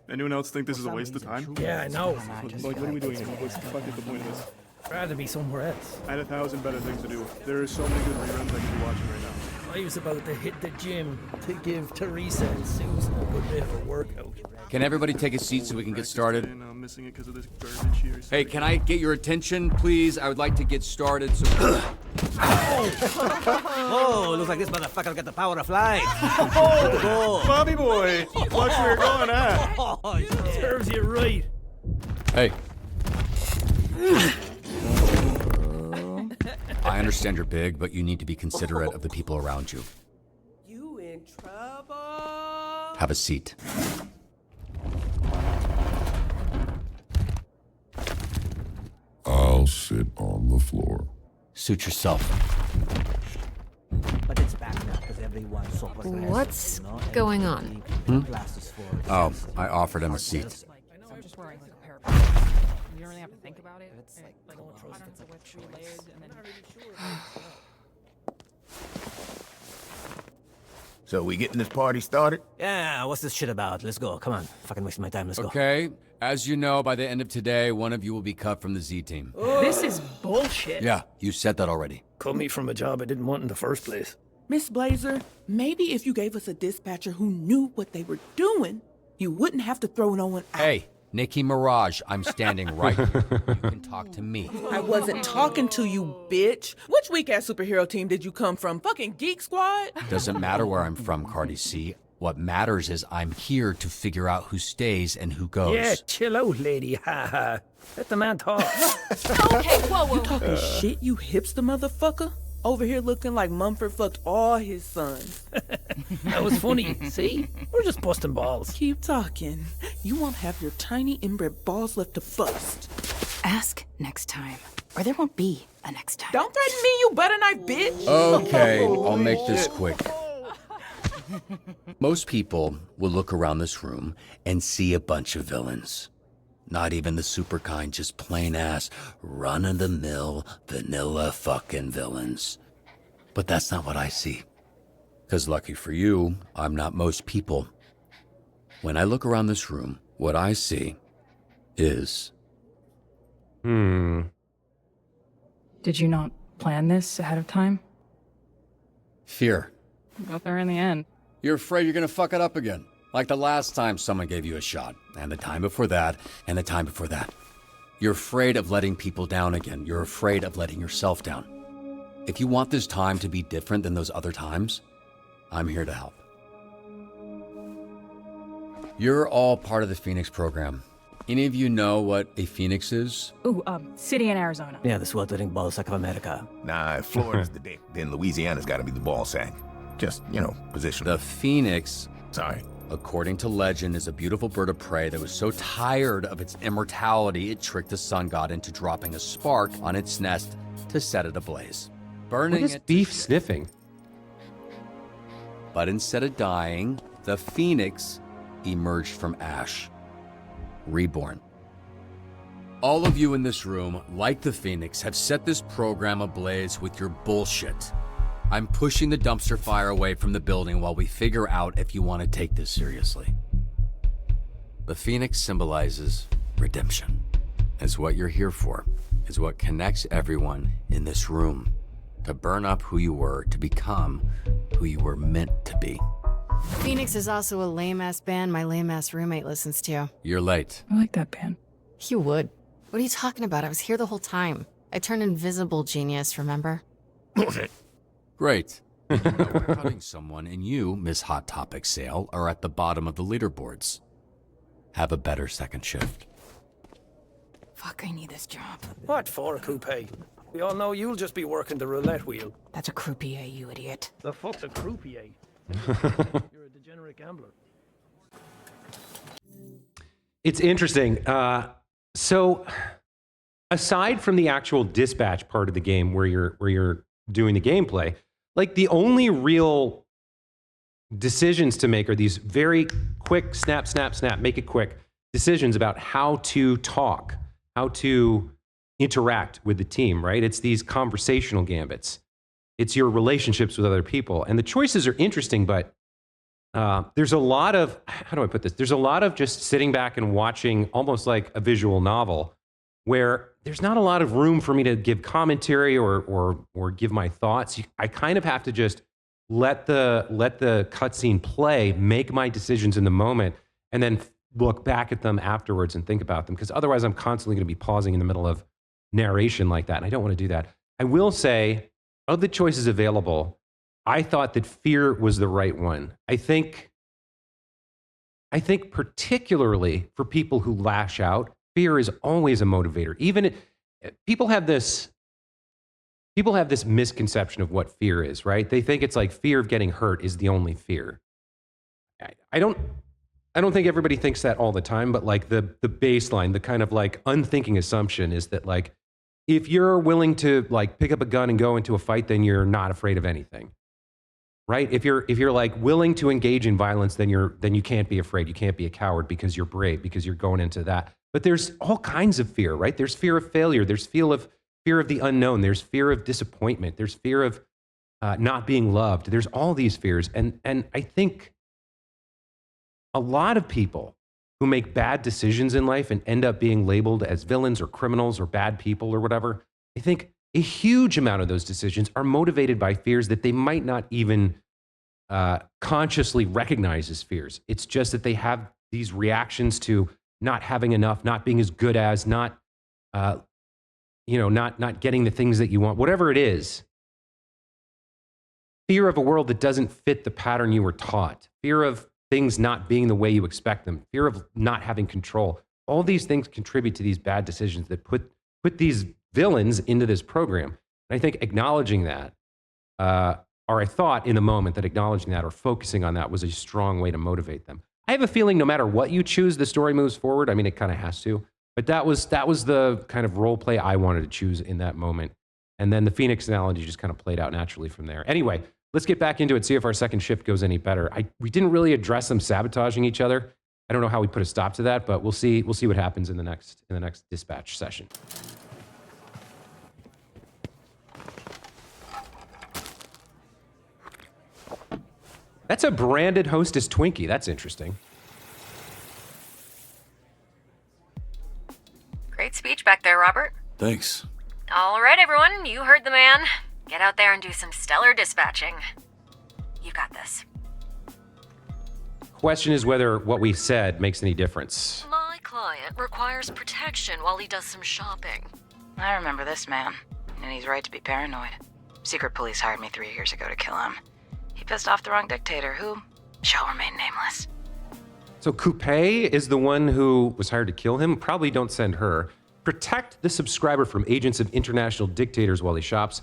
Anyone else think this is a waste of time? Yeah, I know. What are we doing here? What's the fuck is the point of this? I'd rather be somewhere else. I had 1,000 better things to do. There are so many good reruns I could be watching right now. I was about to hit the gym to give Teresa and Susan a good bit of a workout. Can everybody take a seat so we can get started? I'm missing it because of this garbage here. Hey, can I get your attention, please? I would like to get started. So. Oh, looks like this motherfucker got the power of flight. Oh, Bobby boy, watch where you're going, huh? Oh, serves you right. Hey. I understand you're big, but you need to be considerate of the people around you. You in trouble? Have a seat. I'll sit on the floor. Suit yourself. But it's back now because everyone's so What's going on? Hmm? Oh, I offered him a seat. I'm just wearing like a pair of you don't really have to think about it. It's like patterns of what shoe layers and then So we getting this party started? Yeah, what's this shit about? Let's go. Come on. Fucking wasting my time. Let's go. Okay. As you know, by the end of today, one of you will be cut from the Z team. This is bullshit. Yeah, you said that already. Cut me from a job I didn't want in the first place. Miss Blazer, maybe if you gave us a dispatcher who knew what they were doing, you wouldn't have to throw no one out. Hey, Nikki Mirage, I'm standing right here. You can talk to me. I wasn't talking to you, bitch. Which weak-ass superhero team did you come from? Fucking Geek Squad? Doesn't matter where I'm from, Cardi C. What matters is I'm here to figure out who stays and who goes. Yeah, chill out, lady. Ha ha. Let the man talk. Okay, whoa. You talking shit, you hipster motherfucker? Over here looking like Mumford fucked all his sons. That was funny. See? We're just busting balls. Keep talking. You won't have your tiny inbred balls left to bust. Ask next time, or there won't be a next time. Don't threaten me, you butter knife bitch. Okay, I'll make this quick. Most people will look around this room and see a bunch of villains. Not even the super kind, just plain ass, run-of-the-mill, vanilla fucking villains. But that's not what I see. 'Cause lucky for you, I'm not most people. When I look around this room, what I see is... Did you not plan this ahead of time? fear. Got there in the end. You're afraid you're gonna fuck it up again. Like the last time someone gave you a shot, and the time before that, and the time before that. You're afraid of letting people down again. You're afraid of letting yourself down. If you want this time to be different than those other times, I'm here to help. You're all part of the Phoenix program. Any of you know what a Phoenix is? Ooh, city in Arizona. Yeah, the sweltering ball sack of America. Nah, if Florida's the dick, then Louisiana's gotta be the ball sack. Just, position. The Phoenix, sorry, according to legend, is a beautiful bird of prey that was so tired of its immortality, it tricked the sun god into dropping a spark on its nest to set it ablaze, burning What is it. beef sniffing? But instead of dying, the Phoenix emerged from ash, reborn. All of you in this room, like the Phoenix, have set this program ablaze with your bullshit. I'm pushing the dumpster fire away from the building while we figure out if you want to take this seriously. The Phoenix symbolizes redemption. It's what you're here for. It's what connects everyone in this room. To burn up who you were, to become who you were meant to be. Phoenix is also a lame-ass band my lame-ass roommate listens to. You're late. I like that band. You would. What are you talking about? I was here the whole time. I turned invisible, genius, remember? Great. You know we're cutting someone, and you, Miss Hot Topic Sale, are at the bottom of the leaderboards. Have a better second shift. Fuck, I need this job. What for, Coupe? We all know you'll just be working the roulette wheel. That's a croupier, you idiot. The fuck's a croupier? You're a degenerate gambler. It's interesting. So, aside from the actual dispatch part of the game, where you're doing the gameplay, like the only real decisions to make are these very quick snap, snap, snap, make it quick decisions about how to talk, how to interact with the team. Right? It's these conversational gambits. It's your relationships with other people, and the choices are interesting, but there's a lot of, how do I put this? There's a lot of just sitting back and watching almost like a visual novel where there's not a lot of room for me to give commentary or give my thoughts. I kind of have to just let the cutscene play, make my decisions in the moment, and then look back at them afterwards and think about them. Because otherwise I'm constantly going to be pausing in the middle of narration like that. And I don't want to do that. I will say, of the choices available, I thought that fear was the right one. I think particularly for people who lash out, fear is always a motivator. Even people have this misconception of what fear is, right? They think it's like fear of getting hurt is the only fear. I don't think everybody thinks that all the time, but like the baseline, the kind of like unthinking assumption is that like if you're willing to like pick up a gun and go into a fight, then you're not afraid of anything. Right? If you're like willing to engage in violence, then you can't be afraid. You can't be a coward because you're brave, because you're going into that. But there's all kinds of fear, right? There's fear of failure. There's fear of the unknown. There's fear of disappointment. There's fear of not being loved. There's all these fears. And I think a lot of people who make bad decisions in life and end up being labeled as villains or criminals or bad people or whatever, I think a huge amount of those decisions are motivated by fears that they might not even consciously recognize as fears. It's just that they have these reactions to not having enough, not being as good as, not getting the things that you want, whatever it is. Fear of a world that doesn't fit the pattern you were taught. Fear of things not being the way you expect them. Fear of not having control. All these things contribute to these bad decisions that put these villains into this program. And I think acknowledging that, or I thought in the moment that acknowledging that or focusing on that was a strong way to motivate them. I have a feeling no matter what you choose, the story moves forward. I mean, it kind of has to. But that was the kind of role play I wanted to choose in that moment. And then the Phoenix analogy just kind of played out naturally from there. Anyway, let's get back into it, see if our second shift goes any better. We didn't really address them sabotaging each other. I don't know how we put a stop to that, but we'll see what happens in the next dispatch session. That's a branded Hostess Twinkie. That's interesting. Great speech back there, Robert. Thanks. All right, everyone, you heard the man. Get out there and do some stellar dispatching. You got this. Question is whether what we said makes any difference. My client requires protection while he does some shopping. I remember this man, and he's right to be paranoid. Secret police hired me 3 years ago to kill him. He pissed off the wrong dictator, who shall remain nameless. So Coupe is the one who was hired to kill him? Probably don't send her. Protect the subscriber from agents of international dictators while he shops.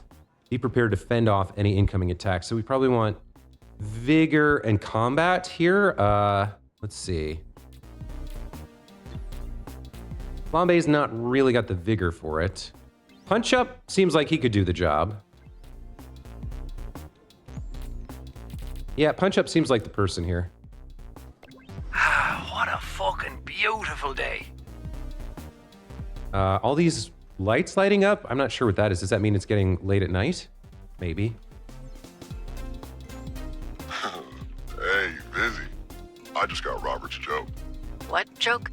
Be prepared to fend off any incoming attacks. So we probably want vigor and combat here. Let's see. Bombay's not really got the vigor for it. Punch Up seems like he could do the job. Yeah, Punch Up seems like the person here. What a fucking beautiful day. All these lights lighting up, I'm not sure what that is. Does that mean it's getting late at night? Maybe. Hey, busy. I just got Robert's joke. What joke?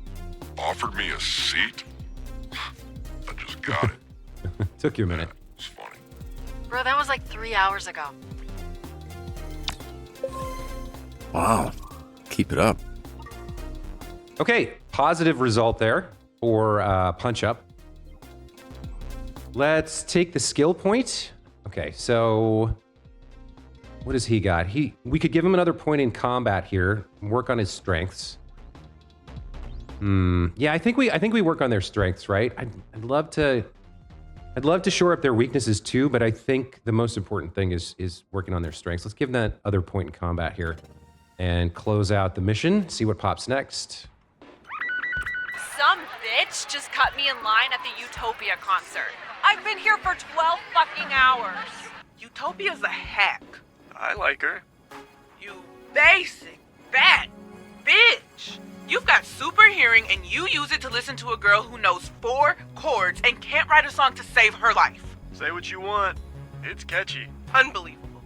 Offered me a seat? I just got it. Took you a minute. It's funny. Bro, that was like 3 hours ago. Wow. Keep it up. Okay, positive result there for Punch Up. Let's take the skill point. Okay, so what does he got? We could give him another point in combat here, work on his strengths. Yeah, I think we work on their strengths, right? I'd love to shore up their weaknesses too, but I think the most important thing is working on their strengths. Let's give them that other point in combat here and close out the mission. See what pops next. Some bitch just cut me in line at the Utopia concert. I've been here for 12 fucking hours. Utopia's a hack. I like her. You basic, fat bitch. You've got super hearing and you use it to listen to a girl who knows 4 chords and can't write a song to save her life. Say what you want. It's catchy. Unbelievable.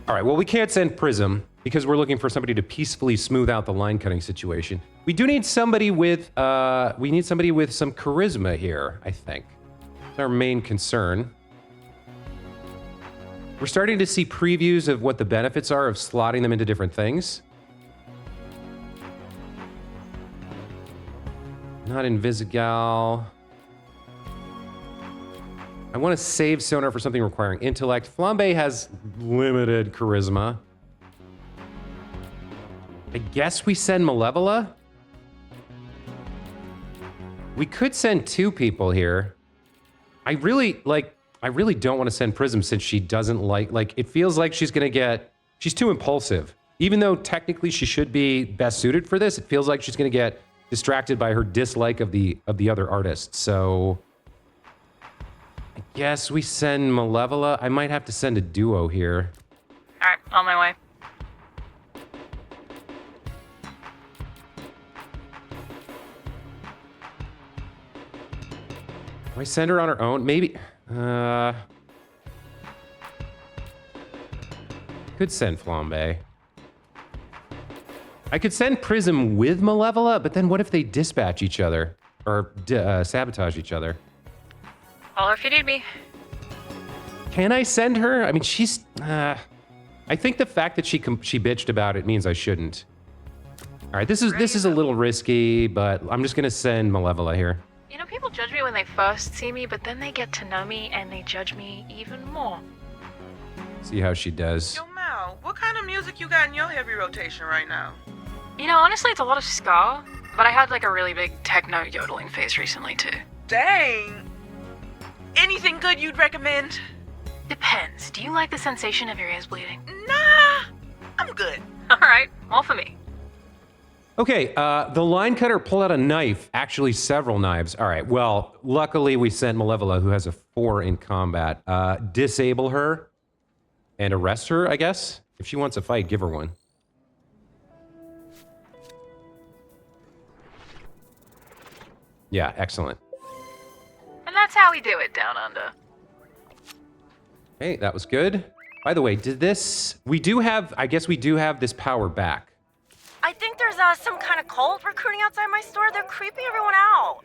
All right, well, we can't send Prism because we're looking for somebody to peacefully smooth out the line cutting situation. We do need somebody with, some charisma here, I think. That's our main concern. We're starting to see previews of what the benefits are of slotting them into different things. Not Invisigal. I want to save Sonar for something requiring intellect. Flambe has limited charisma. I guess we send Malevola. We could send 2 people here. I really don't want to send Prism since she doesn't like it feels like she's too impulsive. Even though technically she should be best suited for this, it feels like she's gonna get distracted by her dislike of the other artists. So I guess we send Malevola. I might have to send a duo here. All right, on my way. Do I send her on her own? Maybe. Could send Flambe. I could send Prism with Malevola, but then what if they dispatch each other or sabotage each other? Holler if you need me. Can I send her? I mean, she's. I think the fact that she bitched about it means I shouldn't. All right, this is a little risky, but I'm just gonna send Malevola here. You know, people judge me when they first see me, but then they get to know me and they judge me even more. See how she does. Yo, Mal, what kind of music you got in your heavy rotation right now? You know, honestly, it's a lot of ska, but I had like a really big techno yodeling phase recently too. Dang. Anything good you'd recommend? Depends. Do you like the sensation of your ears bleeding? Nah, I'm good. All right, all for me. Okay, the line cutter pulled out a knife, actually several knives. All right, well, luckily we sent Malevola, who has a 4 in combat. Disable her and arrest her, I guess. If she wants a fight, give her one. Yeah, excellent. And that's how we do it down under. Hey, that was good. By the way, I guess we do have this power back. I think there's some kind of cult recruiting outside my store. They're creeping everyone out.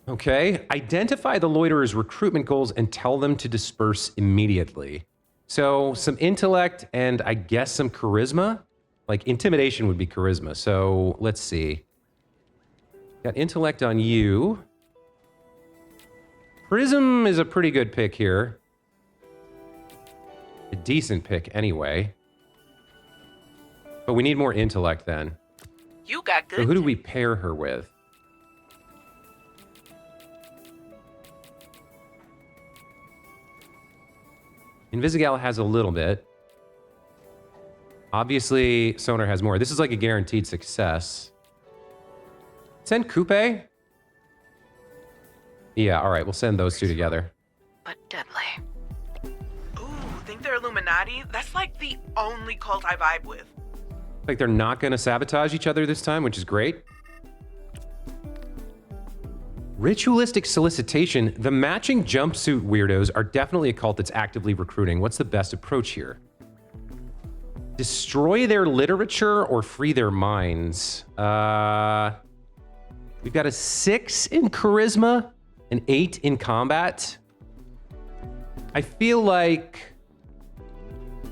Okay, identify the loiterers' recruitment goals and tell them to disperse immediately. So some intellect and I guess some charisma. Like intimidation would be charisma. So let's see. Got intellect on you. Prism is a pretty good pick here. A decent pick anyway. But we need more intellect then. You got good. So who do we pair her with? Invisigal has a little bit. Obviously, Sonar has more. This is like a guaranteed success. Send Coupe? Yeah, all right, we'll send those 2 together. But deadly. Ooh, think they're Illuminati? That's like the only cult I vibe with. Like they're not going to sabotage each other this time, which is great. Ritualistic solicitation. The matching jumpsuit weirdos are definitely a cult that's actively recruiting. What's the best approach here? Destroy their literature or free their minds? We've got a 6 in charisma, an 8 in combat. I feel like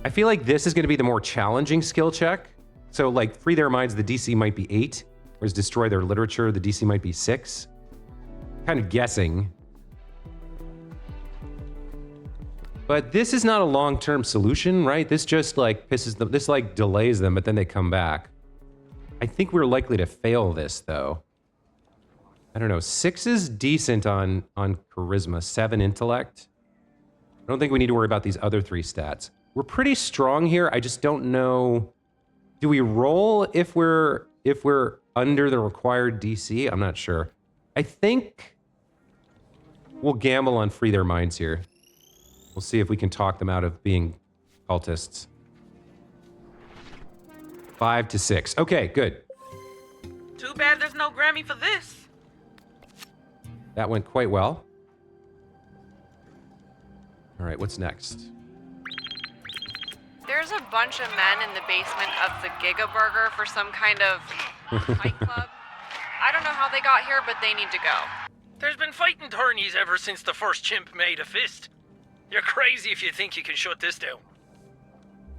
this is going to be the more challenging skill check. So like free their minds, the DC might be 8, whereas destroy their literature, the DC might be 6. Kind of guessing. But this is not a long-term solution, right? This just like pisses them, this like delays them, but then they come back. I think we're likely to fail this, though. I don't know. 6 is decent on charisma. 7 intellect. I don't think we need to worry about these other 3 stats. We're pretty strong here. I just don't know. Do we roll if we're under the required DC? I'm not sure. I think we'll gamble on free their minds here. We'll see if we can talk them out of being cultists. 5 to 6. Okay, good. Too bad there's no Grammy for this. That went quite well. All right, what's next? There's a bunch of men in the basement of the Giga Burger for some kind of fight club. I don't know how they got here, but they need to go. There's been fighting tourneys ever since the first chimp made a fist. You're crazy if you think you can shut this down.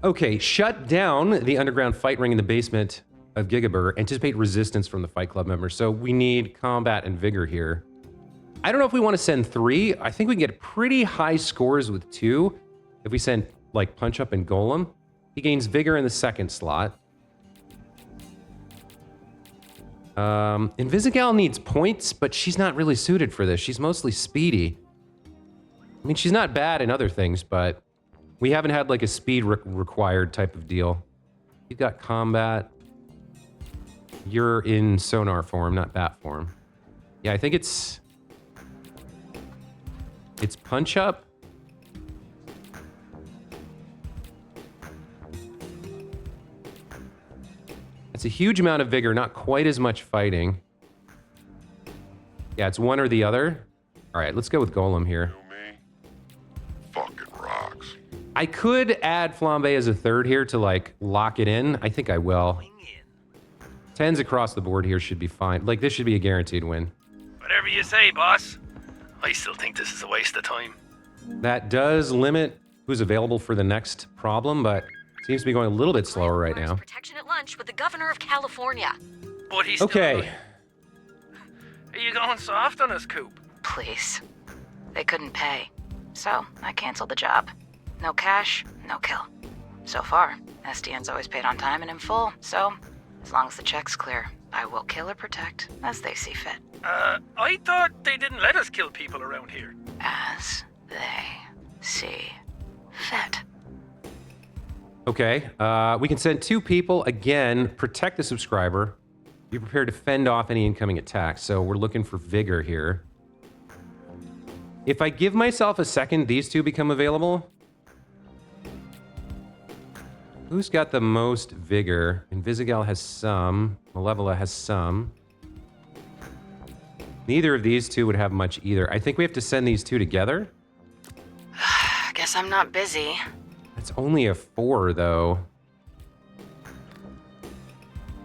Okay, shut down the underground fight ring in the basement of Gigaburger. Anticipate resistance from the Fight Club members. So we need combat and vigor here. I don't know if we want to send 3. I think we can get pretty high scores with 2. If we send, like, Punch Up and Golem. He gains vigor in the 2nd slot. Invisigal needs points, but she's not really suited for this. She's mostly speedy. I mean, she's not bad in other things, but we haven't had like a speed required type of deal. You've got combat. You're in sonar form, not bat form. Yeah, I think it's punch up. It's a huge amount of vigor, not quite as much fighting. Yeah, it's one or the other. All right, let's go with Golem here. Fucking rocks. I could add Flambe as a 3rd here to like lock it in. I think I will. 10s across the board here should be fine. Like this should be a guaranteed win. Whatever you say, boss. I still think this is a waste of time. That does limit who's available for the next problem, but seems to be going a little bit slower right now. Protection at lunch with the governor of California. But he's okay. Are you going soft on us, Coop? Please. They couldn't pay. So, I canceled the job. No cash, no kill. So far, SDN's always paid on time and in full, so as long as the check's clear, I will kill or protect as they see fit. I thought they didn't let us kill people around here. As they see fit. Okay, we can send 2 people. Again, protect the subscriber. Be prepared to fend off any incoming attacks. So we're looking for vigor here. If I give myself a second, these 2 become available. Who's got the most vigor? Invisigal has some. Malevola has some. Neither of these 2 would have much either. I think we have to send these 2 together. Guess I'm not busy. It's only a 4, though.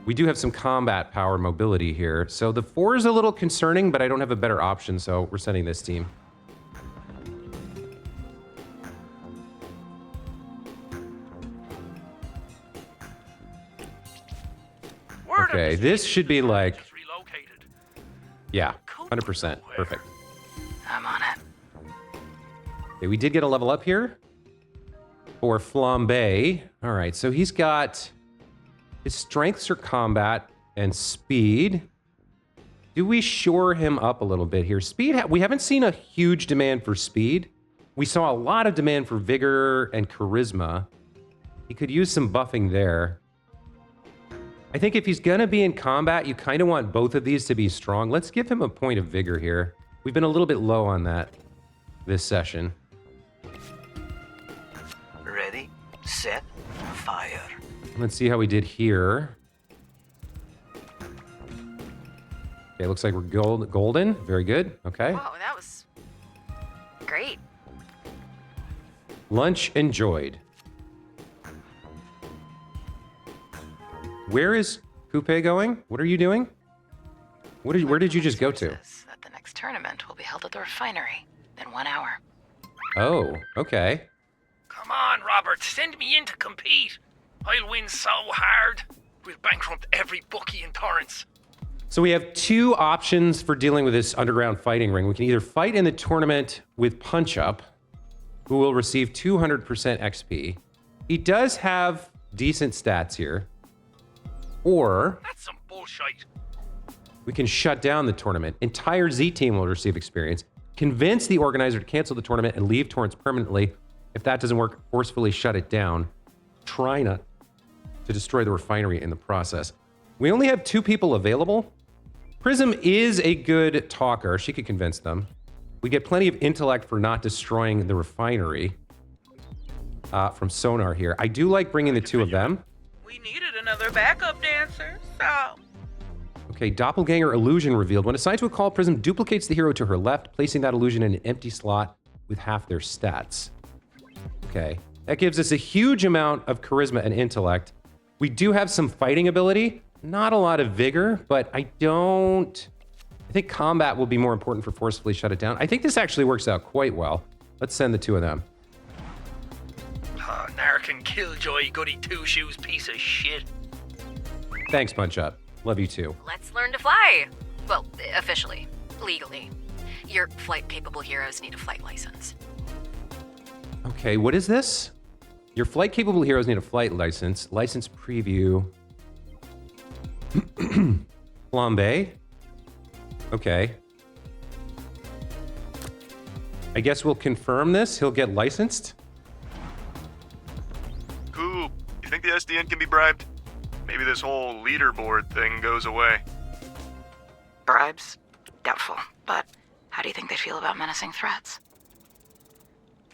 We do have some combat power mobility here. So the 4 is a little concerning, but I don't have a better option, so we're sending this team. Okay, this should be like... Yeah, 100%. Perfect. I'm on it. Okay, we did get a level up here. For Flambe. All right, so he's got his strengths are combat and speed. Do we shore him up a little bit here? Speed, we haven't seen a huge demand for speed. We saw a lot of demand for vigor and charisma. He could use some buffing there. I think if he's gonna be in combat, you kind of want both of these to be strong. Let's give him a point of vigor here. We've been a little bit low on that this session. Ready, set, fire. Let's see how we did here. Okay, looks like we're golden. Very good. Okay. Whoa, that was great. Lunch enjoyed. Where is Coupe going? What are you doing? Where did you just go to? That the next tournament will be held at the refinery in 1 hour. Oh, okay. Come on, Robert, send me in to compete. I'll win so hard. We'll bankrupt every bookie in Torrance. So we have 2 options for dealing with this underground fighting ring. We can either fight in the tournament with Punch Up, who will receive 200% XP. He does have decent stats here. Or That's some bullshit. we can shut down the tournament. Entire Z team will receive experience. Convince the organizer to cancel the tournament and leave Torrance permanently. If that doesn't work, forcefully shut it down. Try not to destroy the refinery in the process. We only have 2 people available. Prism is a good talker. She could convince them. We get plenty of intellect for not destroying the refinery from Sonar here. I do like bringing the 2 of them. We needed another backup dancer, so... Okay, doppelganger illusion revealed. When assigned to a call, Prism duplicates the hero to her left, placing that illusion in an empty slot with half their stats. Okay, that gives us a huge amount of charisma and intellect. We do have some fighting ability, not a lot of vigor, but I think combat will be more important for forcefully shut it down. I think this actually works out quite well. Let's send the 2 of them. Oh, Narcan Killjoy, goody two-shoes piece of shit. Thanks, Punch Up. Love you too. Let's learn to fly. Well, officially. Legally. Your flight-capable heroes need a flight license. Okay, what is this? Your flight-capable heroes need a flight license. License preview. Flambe. Okay. I guess we'll confirm this. He'll get licensed. Cool. You think the SDN can be bribed? Maybe this whole leaderboard thing goes away. Bribes? Doubtful. But how do you think they'd feel about menacing threats?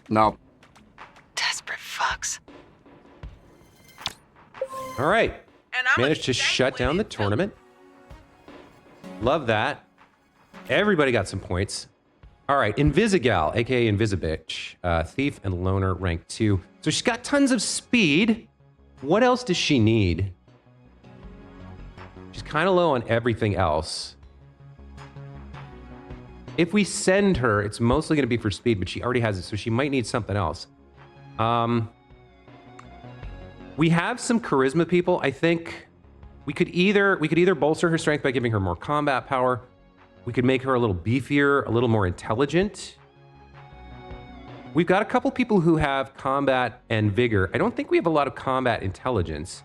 No. Desperate fucks. All right. Managed to shut down the tournament. Love that. Everybody got some points. All right, Invisigal, aka Invisibitch, thief and loner, rank 2. So she's got tons of speed. What else does she need? She's kind of low on everything else. If we send her, it's mostly going to be for speed, but she already has it, so she might need something else. We have some charisma people. I think we could either bolster her strength by giving her more combat power. We could make her a little beefier, a little more intelligent. We've got a couple people who have combat and vigor. I don't think we have a lot of combat intelligence.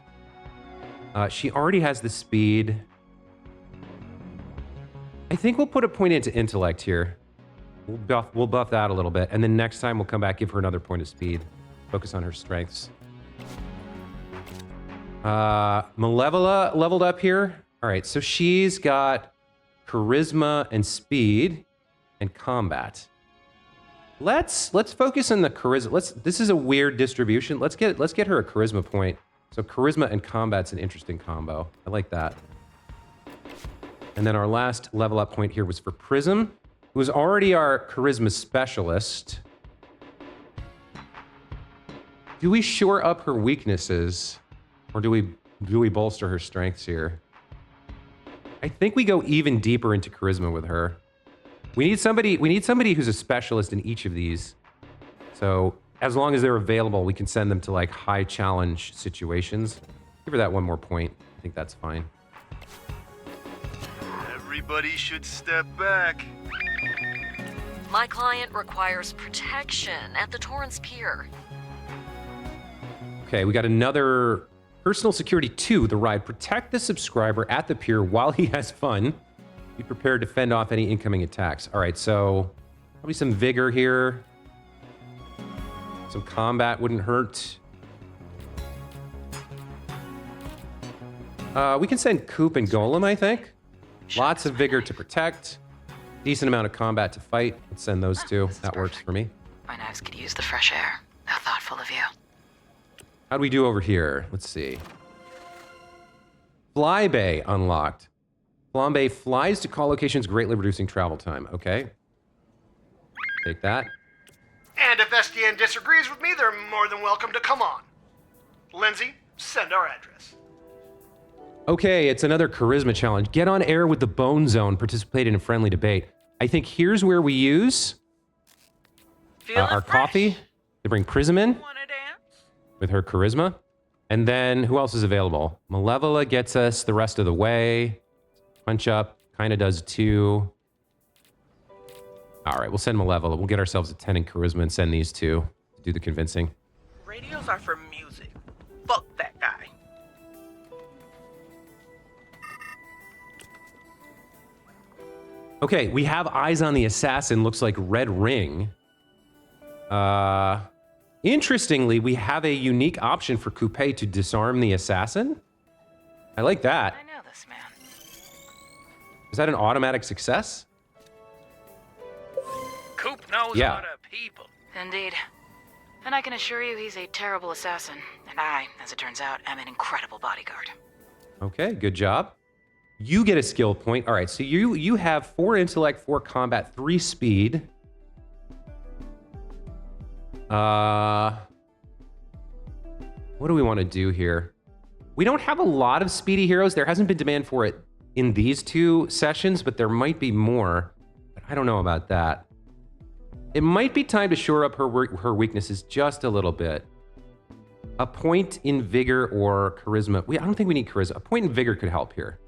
She already has the speed. I think we'll put a point into intellect here. We'll buff that a little bit, and then next time we'll come back, give her another point of speed. Focus on her strengths. Malevola leveled up here. All right, so she's got charisma and speed and combat. Let's focus on the charisma. This is a weird distribution. Let's get her a charisma point. So charisma and combat's an interesting combo. I like that. And then our last level up point here was for Prism, who is already our charisma specialist. Do we shore up her weaknesses, or do we bolster her strengths here? I think we go even deeper into charisma with her. We need somebody who's a specialist in each of these. So as long as they're available, we can send them to like high challenge situations. Give her that one more point. I think that's fine. Everybody should step back. My client requires protection at the Torrance Pier. Okay, we got another personal security 2, the ride. Protect the subscriber at the pier while he has fun. Be prepared to fend off any incoming attacks. All right, so probably some vigor here. Some combat wouldn't hurt. We can send Coop and Golem, I think. Lots of vigor to protect. Decent amount of combat to fight. Let's send those 2. That works for me. My knives could use the fresh air. How thoughtful of you. How do we do over here? Let's see. Flyby unlocked. Flambe flies to call locations, greatly reducing travel time. Okay. Take that. And if SDN disagrees with me, they're more than welcome to come on. Lindsay, send our address. Okay, it's another charisma challenge. Get on air with the Bone Zone. Participate in a friendly debate. I think here's where we use our coffee to bring Prism in with her charisma. And then who else is available? Malevola gets us the rest of the way. Punch Up kind of does too. All right, we'll send Malevola. We'll get ourselves a 10 in charisma and send these 2 to do the convincing. Radios are for music. Fuck that guy. Okay, we have eyes on the assassin. Looks like red ring. Interestingly, we have a unique option for Coupe to disarm the assassin. I like that. I know this man. Is that an automatic success? Coop knows Yeah. a lot of people. Indeed. And I can assure you he's a terrible assassin. And I, as it turns out, am an incredible bodyguard. Okay, good job. You get a skill point. All right, so you have 4 intellect, 4 combat, 3 speed. What do we want to do here? We don't have a lot of speedy heroes. There hasn't been demand for it in these 2 sessions, but there might be more. But I don't know about that. It might be time to shore up her weaknesses just a little bit. A point in vigor or charisma. I don't think we need charisma. A point in vigor could help here.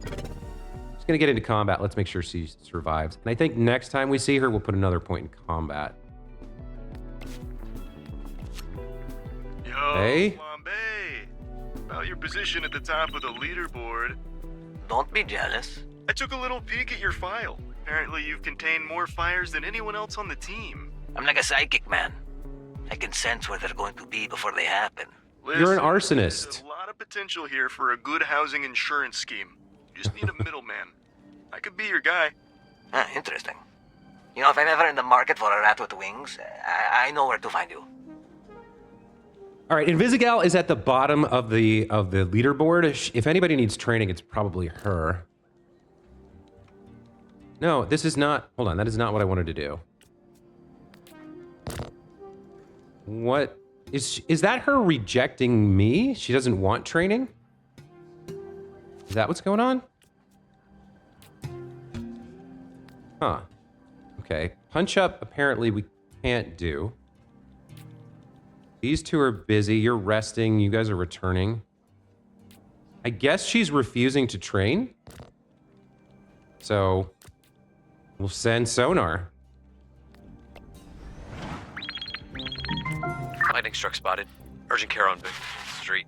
She's gonna get into combat. Let's make sure she survives. And I think next time we see her, we'll put another point in combat. Yo, Hey? Flambe. About your position at the top of the leaderboard. Don't be jealous. I took a little peek at your file. Apparently you've contained more fires than anyone else on the team. I'm like a psychic, man. I can sense where they're going to be before they happen. You're an Listen, arsonist. There's a lot of potential here for a good housing insurance scheme. You just need a middleman. I could be your guy. Ah, interesting. You know, if I'm ever in the market for a rat with wings, I know where to find you. All right, Invisigal is at the bottom of the leaderboard. If anybody needs training, it's probably her. No, this is not. Hold on, that is not what I wanted to do. What is that? Her rejecting me? She doesn't want training? Is that what's going on? Huh. Okay. Punch up, apparently we can't do. These 2 are busy. You're resting. You guys are returning. I guess she's refusing to train. So we'll send Sonar. Lightning struck spotted. Urgent care on Big Street.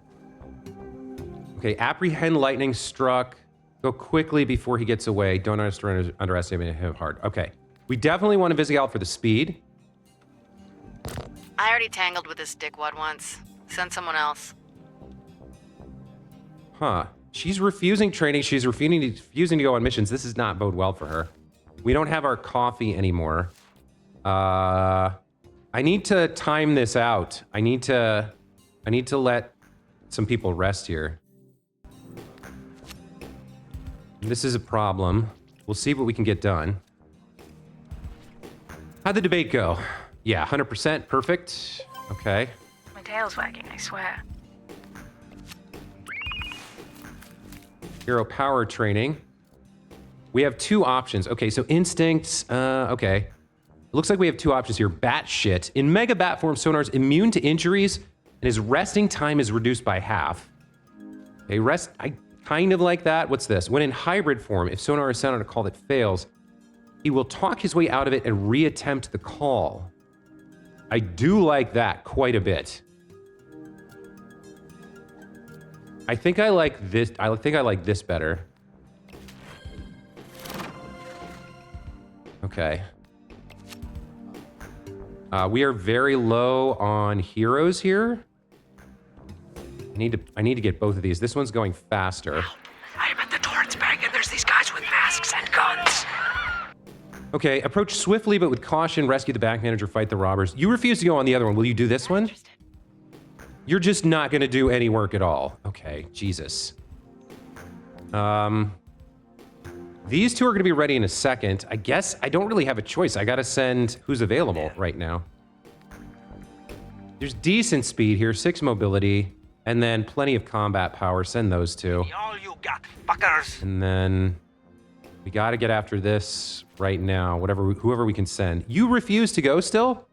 Okay, apprehend lightning struck. Go quickly before he gets away. Don't underestimate him hard. Okay. We definitely want to Invisigal for the speed. I already tangled with this dickwad once. Send someone else. Huh. She's refusing training. She's refusing to go on missions. This does not bode well for her. We don't have our coffee anymore. I need to time this out. I need to let some people rest here. This is a problem. We'll see what we can get done. How'd the debate go? Yeah, 100%. Perfect. Okay. My tail's wagging, I swear. Hero power training. We have 2 options. Okay, so instincts. Okay. It looks like we have 2 options here. Bat shit. In Mega Bat form, Sonar's immune to injuries, and his resting time is reduced by half. Okay, rest. I kind of like that. What's this? When in hybrid form, if Sonar is sent on a call that fails, he will talk his way out of it and reattempt the call. I do like that quite a bit. I think I like this. I think I like this better. Okay. We are very low on heroes here. I need to get both of these. This one's going faster. I'm at the Torrance Bank and there's these guys with masks and guns. Okay, approach swiftly but with caution. Rescue the bank manager, fight the robbers. You refuse to go on the other one. Will you do this one? You're just not going to do any work at all. Okay, Jesus. These 2 are going to be ready in a second. I guess I don't really have a choice. I got to send who's available right now. There's decent speed here, 6 mobility, and then plenty of combat power. Send those 2. All you got, fuckers. And then we got to get after this right now. Whoever we can send. You refuse to go still?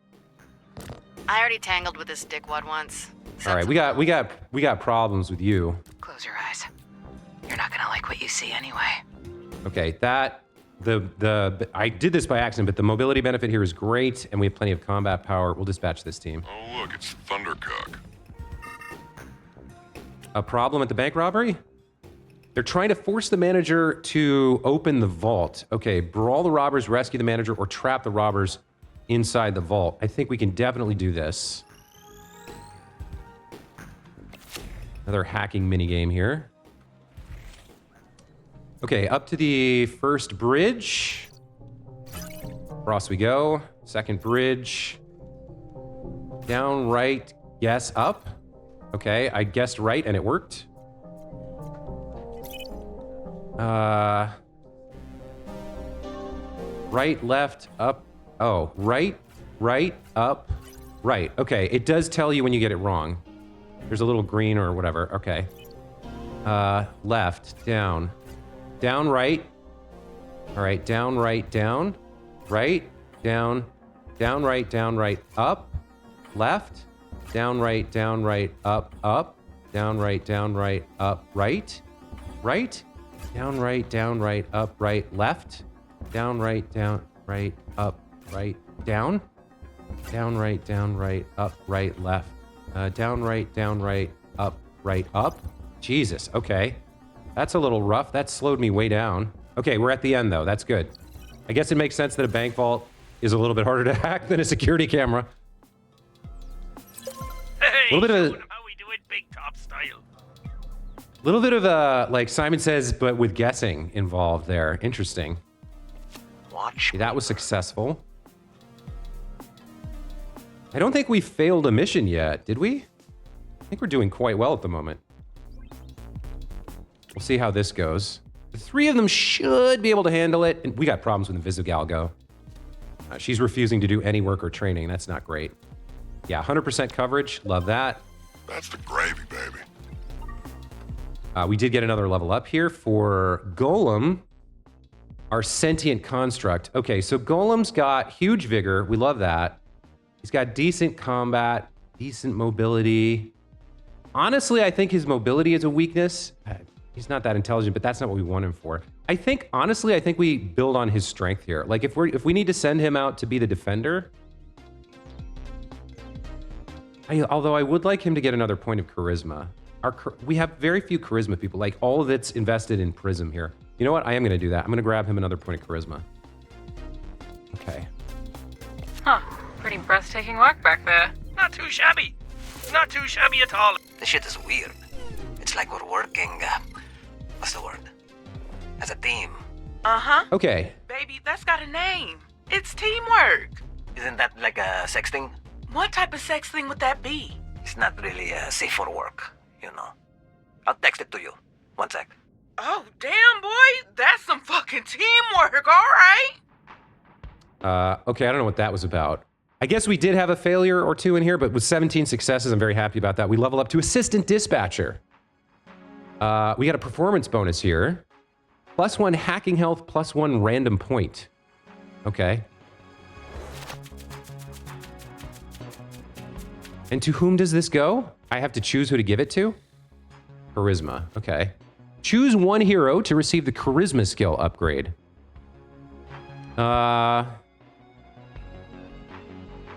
I already tangled with this dickwad once. All right, we got problems with you. Close your eyes. You're not gonna like what you see anyway. Okay, I did this by accident, but the mobility benefit here is great, and we have plenty of combat power. We'll dispatch this team. Oh, look, it's Thundercock. A problem at the bank robbery? They're trying to force the manager to open the vault. Okay, brawl the robbers, rescue the manager, or trap the robbers inside the vault. I think we can definitely do this. Another hacking minigame here. Okay, up to the first bridge. Across we go. Second bridge. Down, right, yes, up. Okay, I guessed right and it worked. Right, left, up. Oh, right, up, right. Okay, it does tell you when you get it wrong. There's a little green or whatever. Okay. Left, down, right. All right, down, right, down, right, down, right, up, left, down, right, up, down, right, up, right, down, right, up, right, left, down, right, up, right, down, right, up, right, left, down, right, up. Jesus, okay. That's a little rough. That slowed me way down. Okay, we're at the end though. That's good. I guess it makes sense that a bank vault is a little bit harder to hack than a security camera. Hey, a little bit of how we do it, big top style. little bit of like Simon says, but with guessing involved there. Interesting. Watch. That was successful. I don't think we failed a mission yet, did we? I think we're doing quite well at the moment. We'll see how this goes. The three of them should be able to handle it. And we got problems with Invisigalgo. She's refusing to do any work or training. That's not great. Yeah, 100% coverage. Love that. That's the gravy, baby. We did get another level up here for Golem, our sentient construct. Okay, so Golem's got huge vigor. We love that. He's got decent combat, decent mobility. Honestly, I think his mobility is a weakness. He's not that intelligent, but that's not what we want him for. Honestly, I think we build on his strength here. Like if we need to send him out to be the defender, although I would like him to get another point of charisma. We have very few charisma people. Like all of it's invested in Prism here. You know what? I am going to do that. I'm going to grab him another point of charisma. Okay. Huh. Pretty breathtaking work back there. Not too shabby. Not too shabby at all. This shit is weird. It's like we're working, what's the word? As a team. Uh-huh. Okay. Baby, that's got a name. It's teamwork. Isn't that like a sex thing? What type of sex thing would that be? It's not really safe for work, you know. I'll text it to you. 1 sec. Oh, damn, boy. That's some fucking teamwork, all right? Okay, I don't know what that was about. I guess we did have a failure or two in here, but with 17 successes, I'm very happy about that. We level up to Assistant Dispatcher. We got a performance bonus here. +1 hacking health, +1 random point. Okay. And to whom does this go? I have to choose who to give it to? Charisma, okay. Choose one hero to receive the Charisma skill upgrade.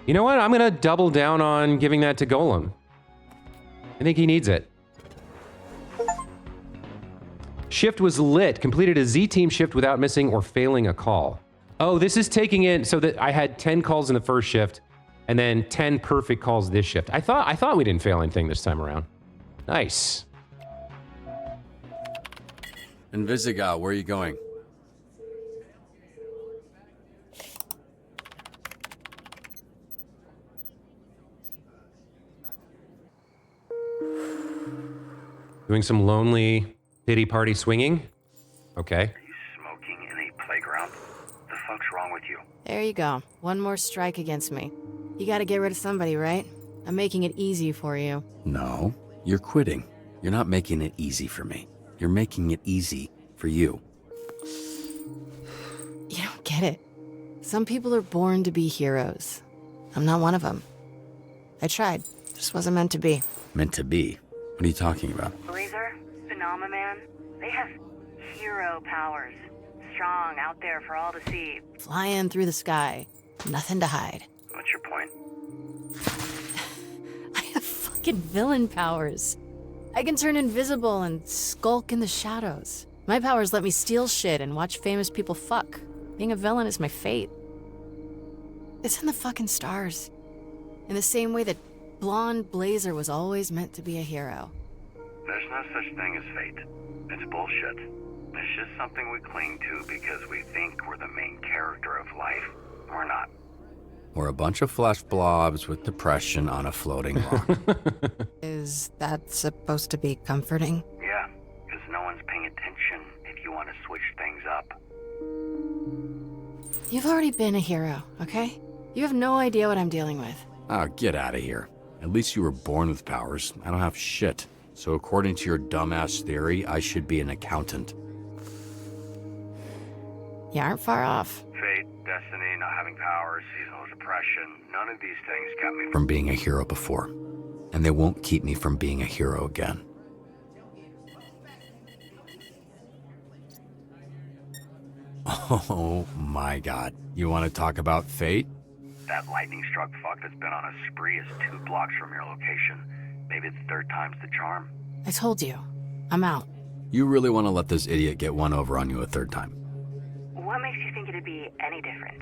You know what? I'm gonna double down on giving that to Golem. I think he needs it. Shift was lit. Completed a Z-team shift without missing or failing a call. Oh, this is taking in so that I had 10 calls in the first shift and then 10 perfect calls this shift. I thought we didn't fail anything this time around. Nice. Invisigal, where are you going? Doing some lonely pity party swinging? Okay. Smoking in a playground? The fuck's wrong with you? There you go. One more strike against me. You gotta get rid of somebody, right? I'm making it easy for you. No, you're quitting. You're not making it easy for me. You're making it easy for you. You don't get it. Some people are born to be heroes. I'm not one of them. I tried. Just wasn't meant to be. Meant to be? What are you talking about? Blazer, Phenomenon, they have hero powers. Strong, out there for all to see. Flying through the sky. Nothing to hide. What's your point? I have fucking villain powers. I can turn invisible and skulk in the shadows. My powers let me steal shit and watch famous people fuck. Being a villain is my fate. It's in the fucking stars. In the same way that blonde Blazer was always meant to be a hero. There's no such thing as fate. It's bullshit. It's just something we cling to because we think we're the main character of life. We're not. We're a bunch of flesh blobs with depression on a floating log. Is that supposed to be comforting? Yeah, because no one's paying attention if you want to switch things up. You've already been a hero, okay? You have no idea what I'm dealing with. Oh, get out of here. At least you were born with powers. I don't have shit. So according to your dumbass theory, I should be an accountant. You aren't far off. Fate, destiny, not having powers, seasonal depression, none of these things kept me From being a hero before. And they won't keep me from being a hero again. Oh my god. You want to talk about fate? That lightning-struck fuck that's been on a spree is 2 blocks from your location. Maybe the third time's the charm. I told you. I'm out. You really want to let this idiot get one over on you a third time? What makes you think it'd be any different?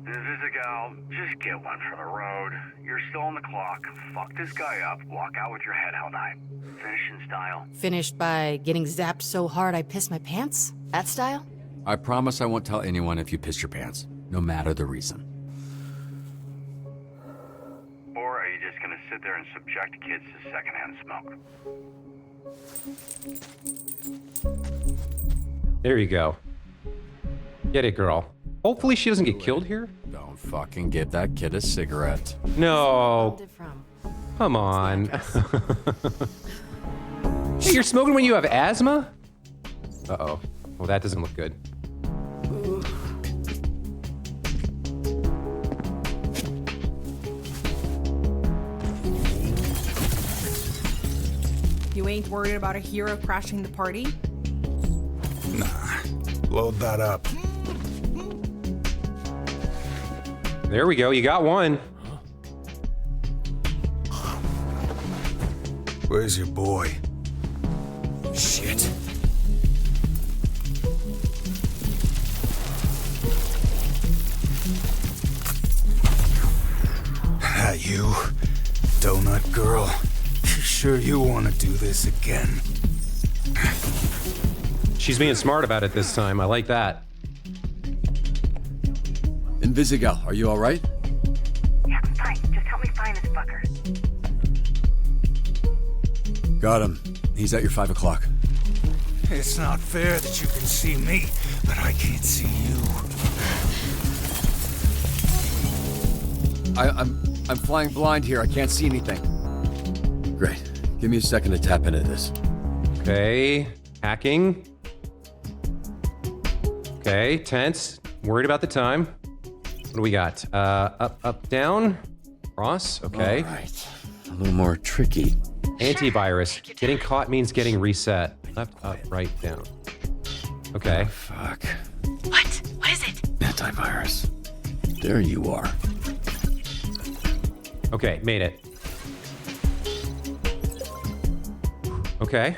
Vizigal, just get one for the road. You're still on the clock. Fuck this guy up. Walk out with your head held high. Finish in style. Finished by getting zapped so hard I pissed my pants? That style? I promise I won't tell anyone if you piss your pants, no matter the reason. Or are you just gonna sit there and subject kids to secondhand smoke? There you go. Get it, girl. Hopefully she doesn't get killed here. Don't fucking give that kid a cigarette. No. Come on. Hey, you're smoking when you have asthma? Uh-oh. Well, that doesn't look good. You ain't worried about a hero crashing the party? Nah. Load that up. There we go. You got one. Where's your boy? Shit. That you, donut girl? You sure you want to do this again? She's being smart about it this time. I like that. Invisigal, are you alright? Yeah, I'm fine. Just help me find this fucker. Got him. He's at your 5 o'clock. It's not fair that you can see me, but I can't see you. I'm flying blind here. I can't see anything. Great. Give me a second to tap into this. Okay. Hacking. Okay. Tense. Worried about the time. What do we got? Up, up, down. Cross. Okay. All right. A little more tricky. Antivirus. Getting caught means getting reset. Left, up, right, down. Okay. Oh, fuck. What? What is it? Antivirus. There you are. Okay, made it. Okay.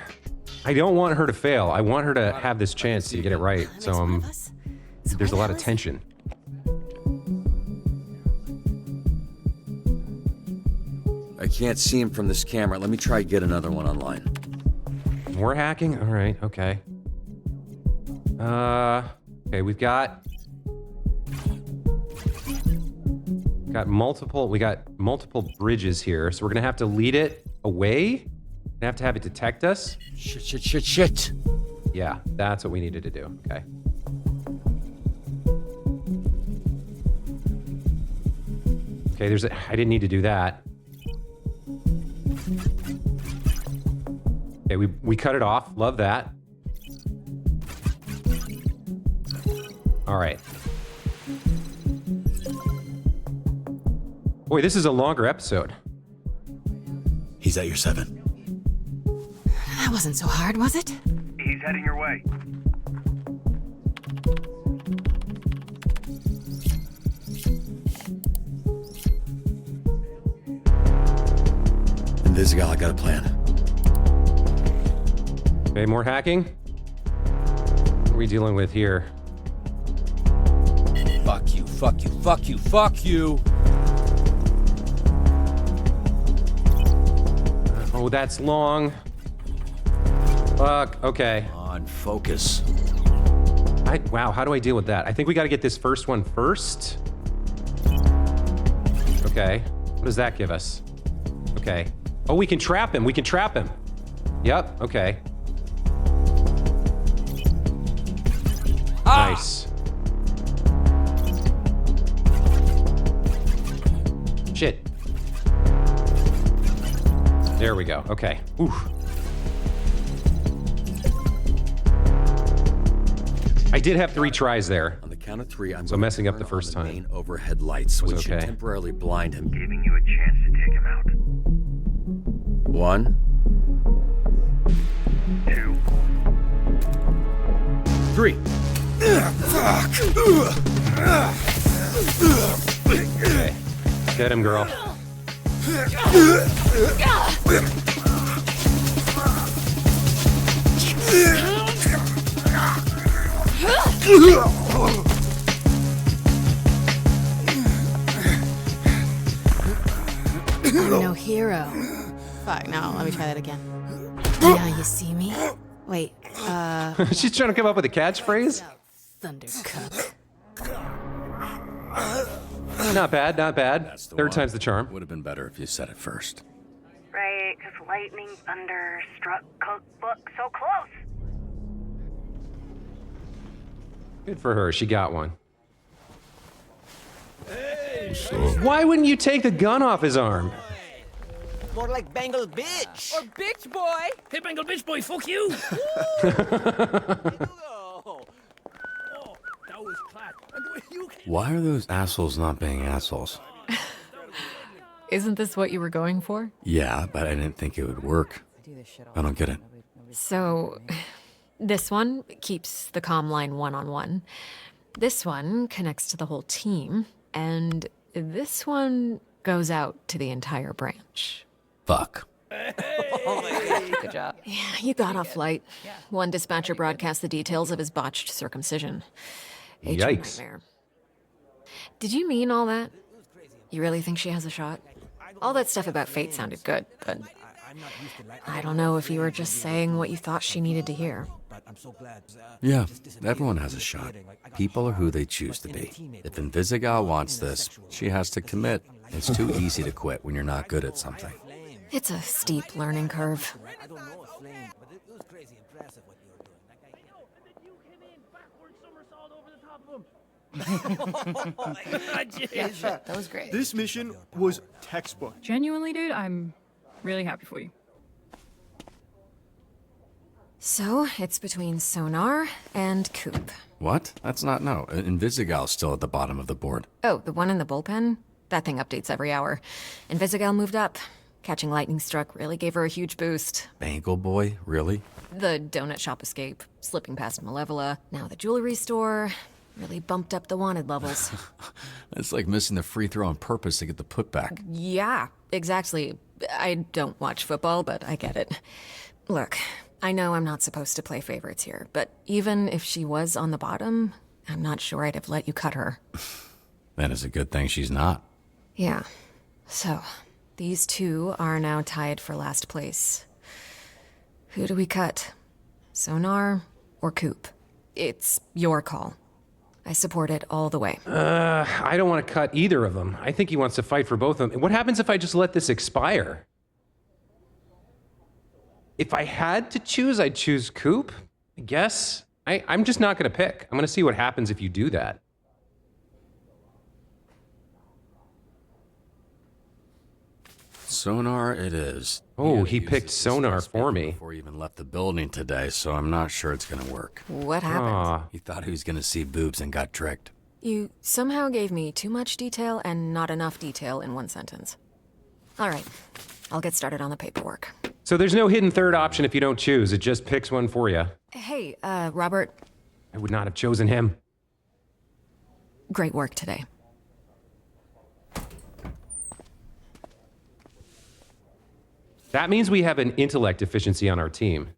I don't want her to fail. I want her to have this chance to get it right. So there's a lot of tension. I can't see him from this camera. Let me try get another one online. More hacking? All right, okay. Okay, we got multiple bridges here, so we're gonna have to lead it away. We're gonna have it detect us. Shit. Yeah, that's what we needed to do. Okay. Okay, I didn't need to do that. Okay, we cut it off. Love that. All right. Boy, this is a longer episode. He's at your 7. That wasn't so hard, was it? He's heading your way. Invisigal, I got a plan. Okay, more hacking. What are we dealing with here? Fuck you, fuck you, fuck you, fuck you! Oh, that's long. Fuck, okay. Come on, focus. Wow, how do I deal with that? I think we gotta get this first one first. Okay, what does that give us? Okay. Oh, we can trap him, we can trap him. Yep, okay. Nice. Shit. There we go, okay. Oof. I did have 3 tries there. On the count of 3, I'm so messing up the first time. Main overhead lights, which should okay. temporarily blind him. Giving you a chance to take him out. 1, 2, 3. Okay. Get him, girl. I'm no hero. Fuck, no, let me try that again. Now you see me? Wait, She's trying to come up with a catchphrase? Thundercook. Not bad, not bad. Third time's the charm. Would have been better if you said it first. Right, because lightning, thunder, struck, cookbook, so close. Good for her, she got one. Why wouldn't you take the gun off his arm? More like Bengal bitch. Or bitch boy. Hey, Bengal bitch boy, fuck you. Why are those assholes not being assholes? Isn't this what you were going for? Yeah, but I didn't think it would work. I don't get it. So, this one keeps the comm line one-on-one. This one connects to the whole team. And this one goes out to the entire branch. Fuck. Good job. Yeah, you got off light. One dispatcher broadcast the details of his botched circumcision. HR Yikes. nightmare. Did you mean all that? You really think she has a shot? All that stuff about fate sounded good, but I don't know if you were just saying what you thought she needed to hear. Yeah, everyone has a shot. People are who they choose to be. If Invisigal wants this, she has to commit. It's too easy to quit when you're not good at something. It's a steep learning curve. Yeah, sure. That was great. This mission was textbook. Genuinely, dude, I'm really happy for you. So, it's between Sonar and Coop. What? That's not no. Invisigal's still at the bottom of the board. Oh, the one in the bullpen? That thing updates every hour. Invisigal moved up. Catching lightning struck really gave her a huge boost. Bangle boy? Really? The donut shop escape, slipping past Malevola, now the jewelry store, really bumped up the wanted levels. It's like missing the free throw on purpose to get the putback. Yeah, exactly. I don't watch football, but I get it. Look, I know I'm not supposed to play favorites here, but even if she was on the bottom, I'm not sure I'd have let you cut her. Then it's a good thing she's not. Yeah. So, these two are now tied for last place. Who do we cut? Sonar or Coop? It's your call. I support it all the way. I don't want to cut either of them. I think he wants to fight for both of them. What happens if I just let this expire? If I had to choose, I'd choose Coop, I guess. I'm just not going to pick. I'm going to see what happens if you do that. Sonar it is. Oh, he picked Sonar for me. Before he even left the building today, so I'm not sure it's gonna work. What happened? He thought he was gonna see boobs and got tricked. You somehow gave me too much detail and not enough detail in one sentence. All right, I'll get started on the paperwork. So there's no hidden third option if you don't choose. It just picks one for you. Hey, Robert. I would not have chosen him. Great work today. That means we have an intellect deficiency on our team.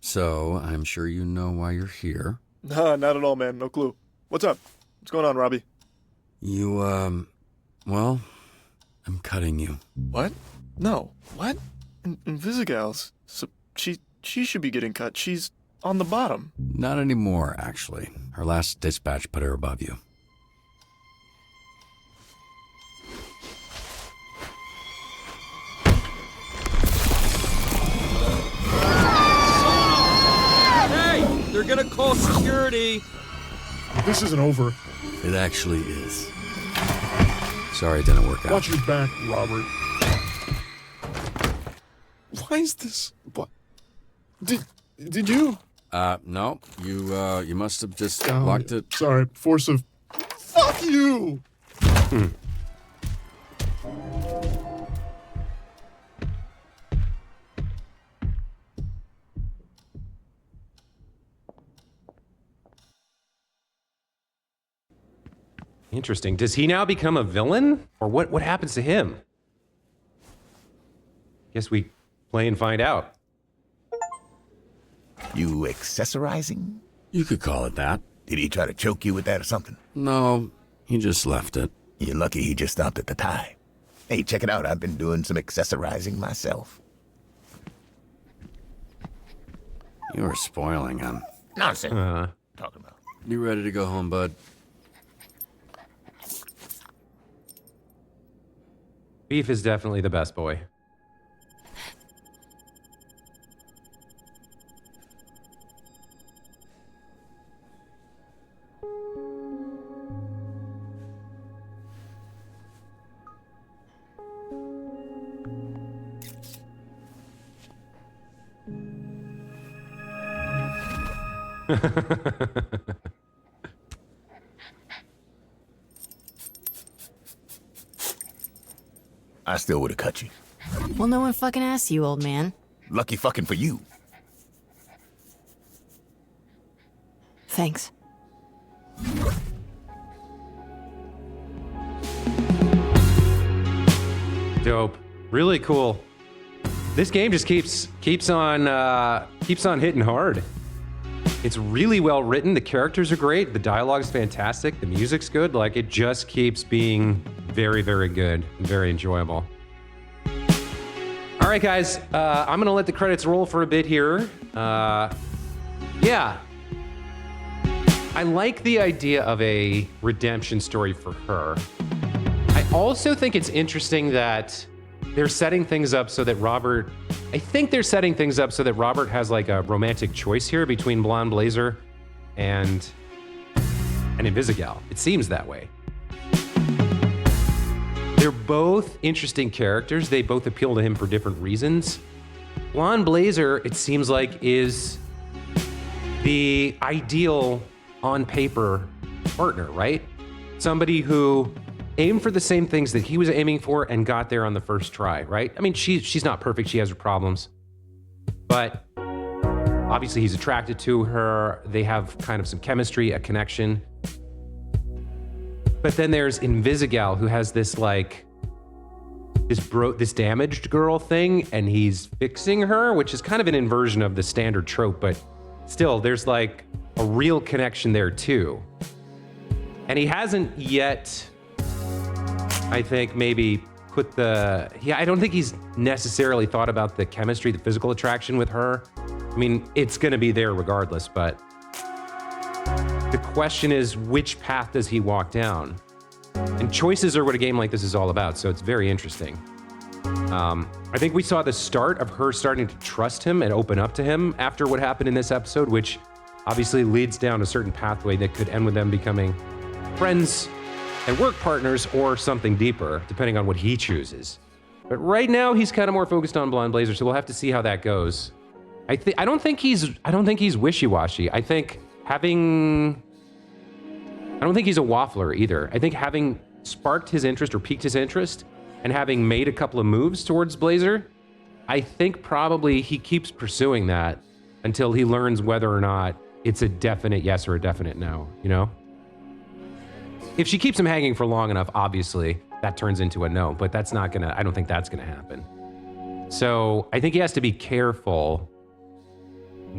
So, I'm sure you know why you're here. Nah, not at all, man. No clue. What's up? What's going on, Robbie? You, well, I'm cutting you. What? No. What? Invisigal's. So she should be getting cut. She's on the bottom. Not anymore, actually. Her last dispatch put her above you. Hey! They're gonna call security! This isn't over. It actually is. Sorry it didn't work out. Watch your back, Robert. Why is this? What? Did you? No. You must have just locked it. Sorry, force of... Fuck you! Interesting. Does he now become a villain? Or what happens to him? Guess we play and find out. You accessorizing? You could call it that. Did he try to choke you with that or something? No, he just left it. You're lucky he just stopped at the tie. Hey, check it out. I've been doing some accessorizing myself. You are spoiling him. Nonsense. Talking about. You ready to go home, bud? Beef is definitely the best boy. I still would have cut you. Well, no one fucking asked you, old man. Lucky fucking for you. Thanks. Dope. Really cool. This game just keeps on hitting hard. It's really well written. The characters are great. The dialogue's fantastic. The music's good. Like, it just keeps being very, very good and very enjoyable. All right, guys. I'm gonna let the credits roll for a bit here. Yeah. I like the idea of a redemption story for her. I also think it's interesting that they're setting things up so that Robert... I think they're setting things up so that Robert has like a romantic choice here between Blonde Blazer and Invisigal. It seems that way. They're both interesting characters. They both appeal to him for different reasons. Blonde Blazer, it seems like, is the ideal on paper partner, right? Somebody who aimed for the same things that he was aiming for and got there on the first try, right? I mean, she's not perfect. She has her problems. But obviously he's attracted to her. They have kind of some chemistry, a connection. But then there's Invisigal, who has this like, this damaged girl thing, and he's fixing her, which is kind of an inversion of the standard trope, but still, there's like a real connection there too. And he hasn't yet, I think, maybe put the... Yeah, I don't think he's necessarily thought about the chemistry, the physical attraction with her. I mean, it's gonna be there regardless, but the question is, which path does he walk down? And choices are what a game like this is all about, so it's very interesting. I think we saw the start of her starting to trust him and open up to him after what happened in this episode, which obviously leads down a certain pathway that could end with them becoming friends and work partners, or something deeper, depending on what he chooses. But right now, he's kind of more focused on Blonde Blazer, so we'll have to see how that goes. I don't think he's wishy-washy. I don't think he's a waffler either. I think having sparked his interest or piqued his interest and having made a couple of moves towards Blazer, I think probably he keeps pursuing that until he learns whether or not it's a definite yes or a definite no, you know? If she keeps him hanging for long enough, obviously, that turns into a no, but that's not gonna, I don't think that's gonna happen. So I think he has to be careful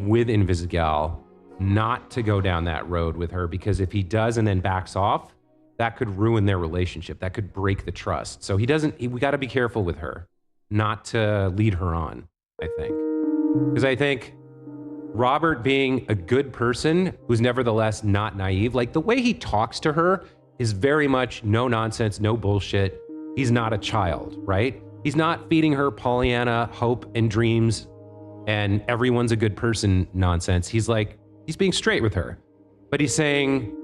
with Invisigal not to go down that road with her, because if he does and then backs off, that could ruin their relationship. That could break the trust. So we got to be careful with her not to lead her on, I think. Because I think Robert being a good person who's nevertheless not naive, like the way he talks to her is very much no nonsense, no bullshit. He's not a child, right? He's not feeding her Pollyanna hope and dreams and everyone's a good person nonsense. He's being straight with her, but he's saying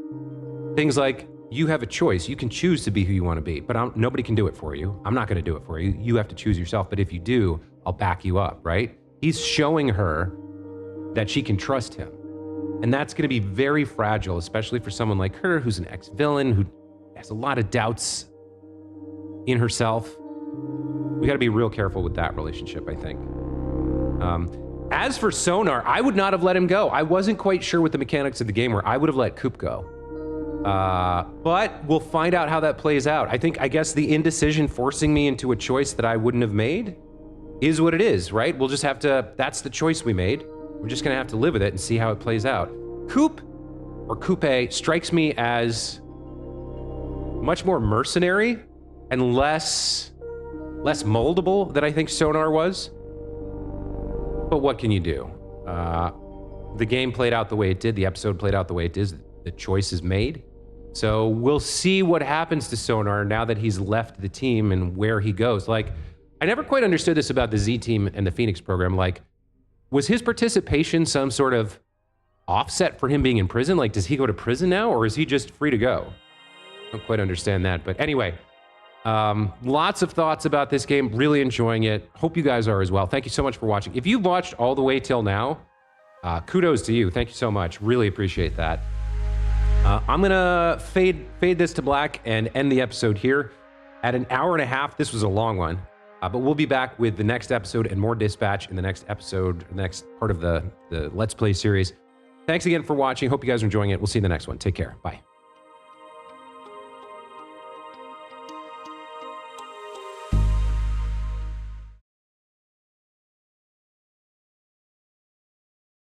things like, you have a choice. You can choose to be who you want to be, but nobody can do it for you. I'm not going to do it for you. You have to choose yourself. But if you do, I'll back you up, right? He's showing her that she can trust him. And that's going to be very fragile, especially for someone like her, who's an ex-villain, who has a lot of doubts in herself. We got to be real careful with that relationship, I think. As for Sonar, I would not have let him go. I wasn't quite sure what the mechanics of the game were. I would have let Coop go. But we'll find out how that plays out. I guess the indecision forcing me into a choice that I wouldn't have made is what it is, right? We'll just have to, that's the choice we made. We're just gonna have to live with it and see how it plays out. Coop, or Coupe, strikes me as much more mercenary and less moldable than I think Sonar was. But what can you do? The game played out the way it did. The episode played out the way it is. The choice is made. So we'll see what happens to Sonar now that he's left the team and where he goes. Like, I never quite understood this about the Z team and the Phoenix program. Like, was his participation some sort of offset for him being in prison? Like, does he go to prison now, or is he just free to go? I don't quite understand that. But anyway, lots of thoughts about this game. Really enjoying it. Hope you guys are as well. Thank you so much for watching. If you've watched all the way till now, kudos to you. Thank you so much. Really appreciate that. I'm gonna fade this to black and end the episode here at an hour and a half. This was a long one, but we'll be back with the next episode and more Dispatch in the next episode, the next part of the Let's Play series. Thanks again for watching. Hope you guys are enjoying it. We'll see you in the next one. Take care. Bye.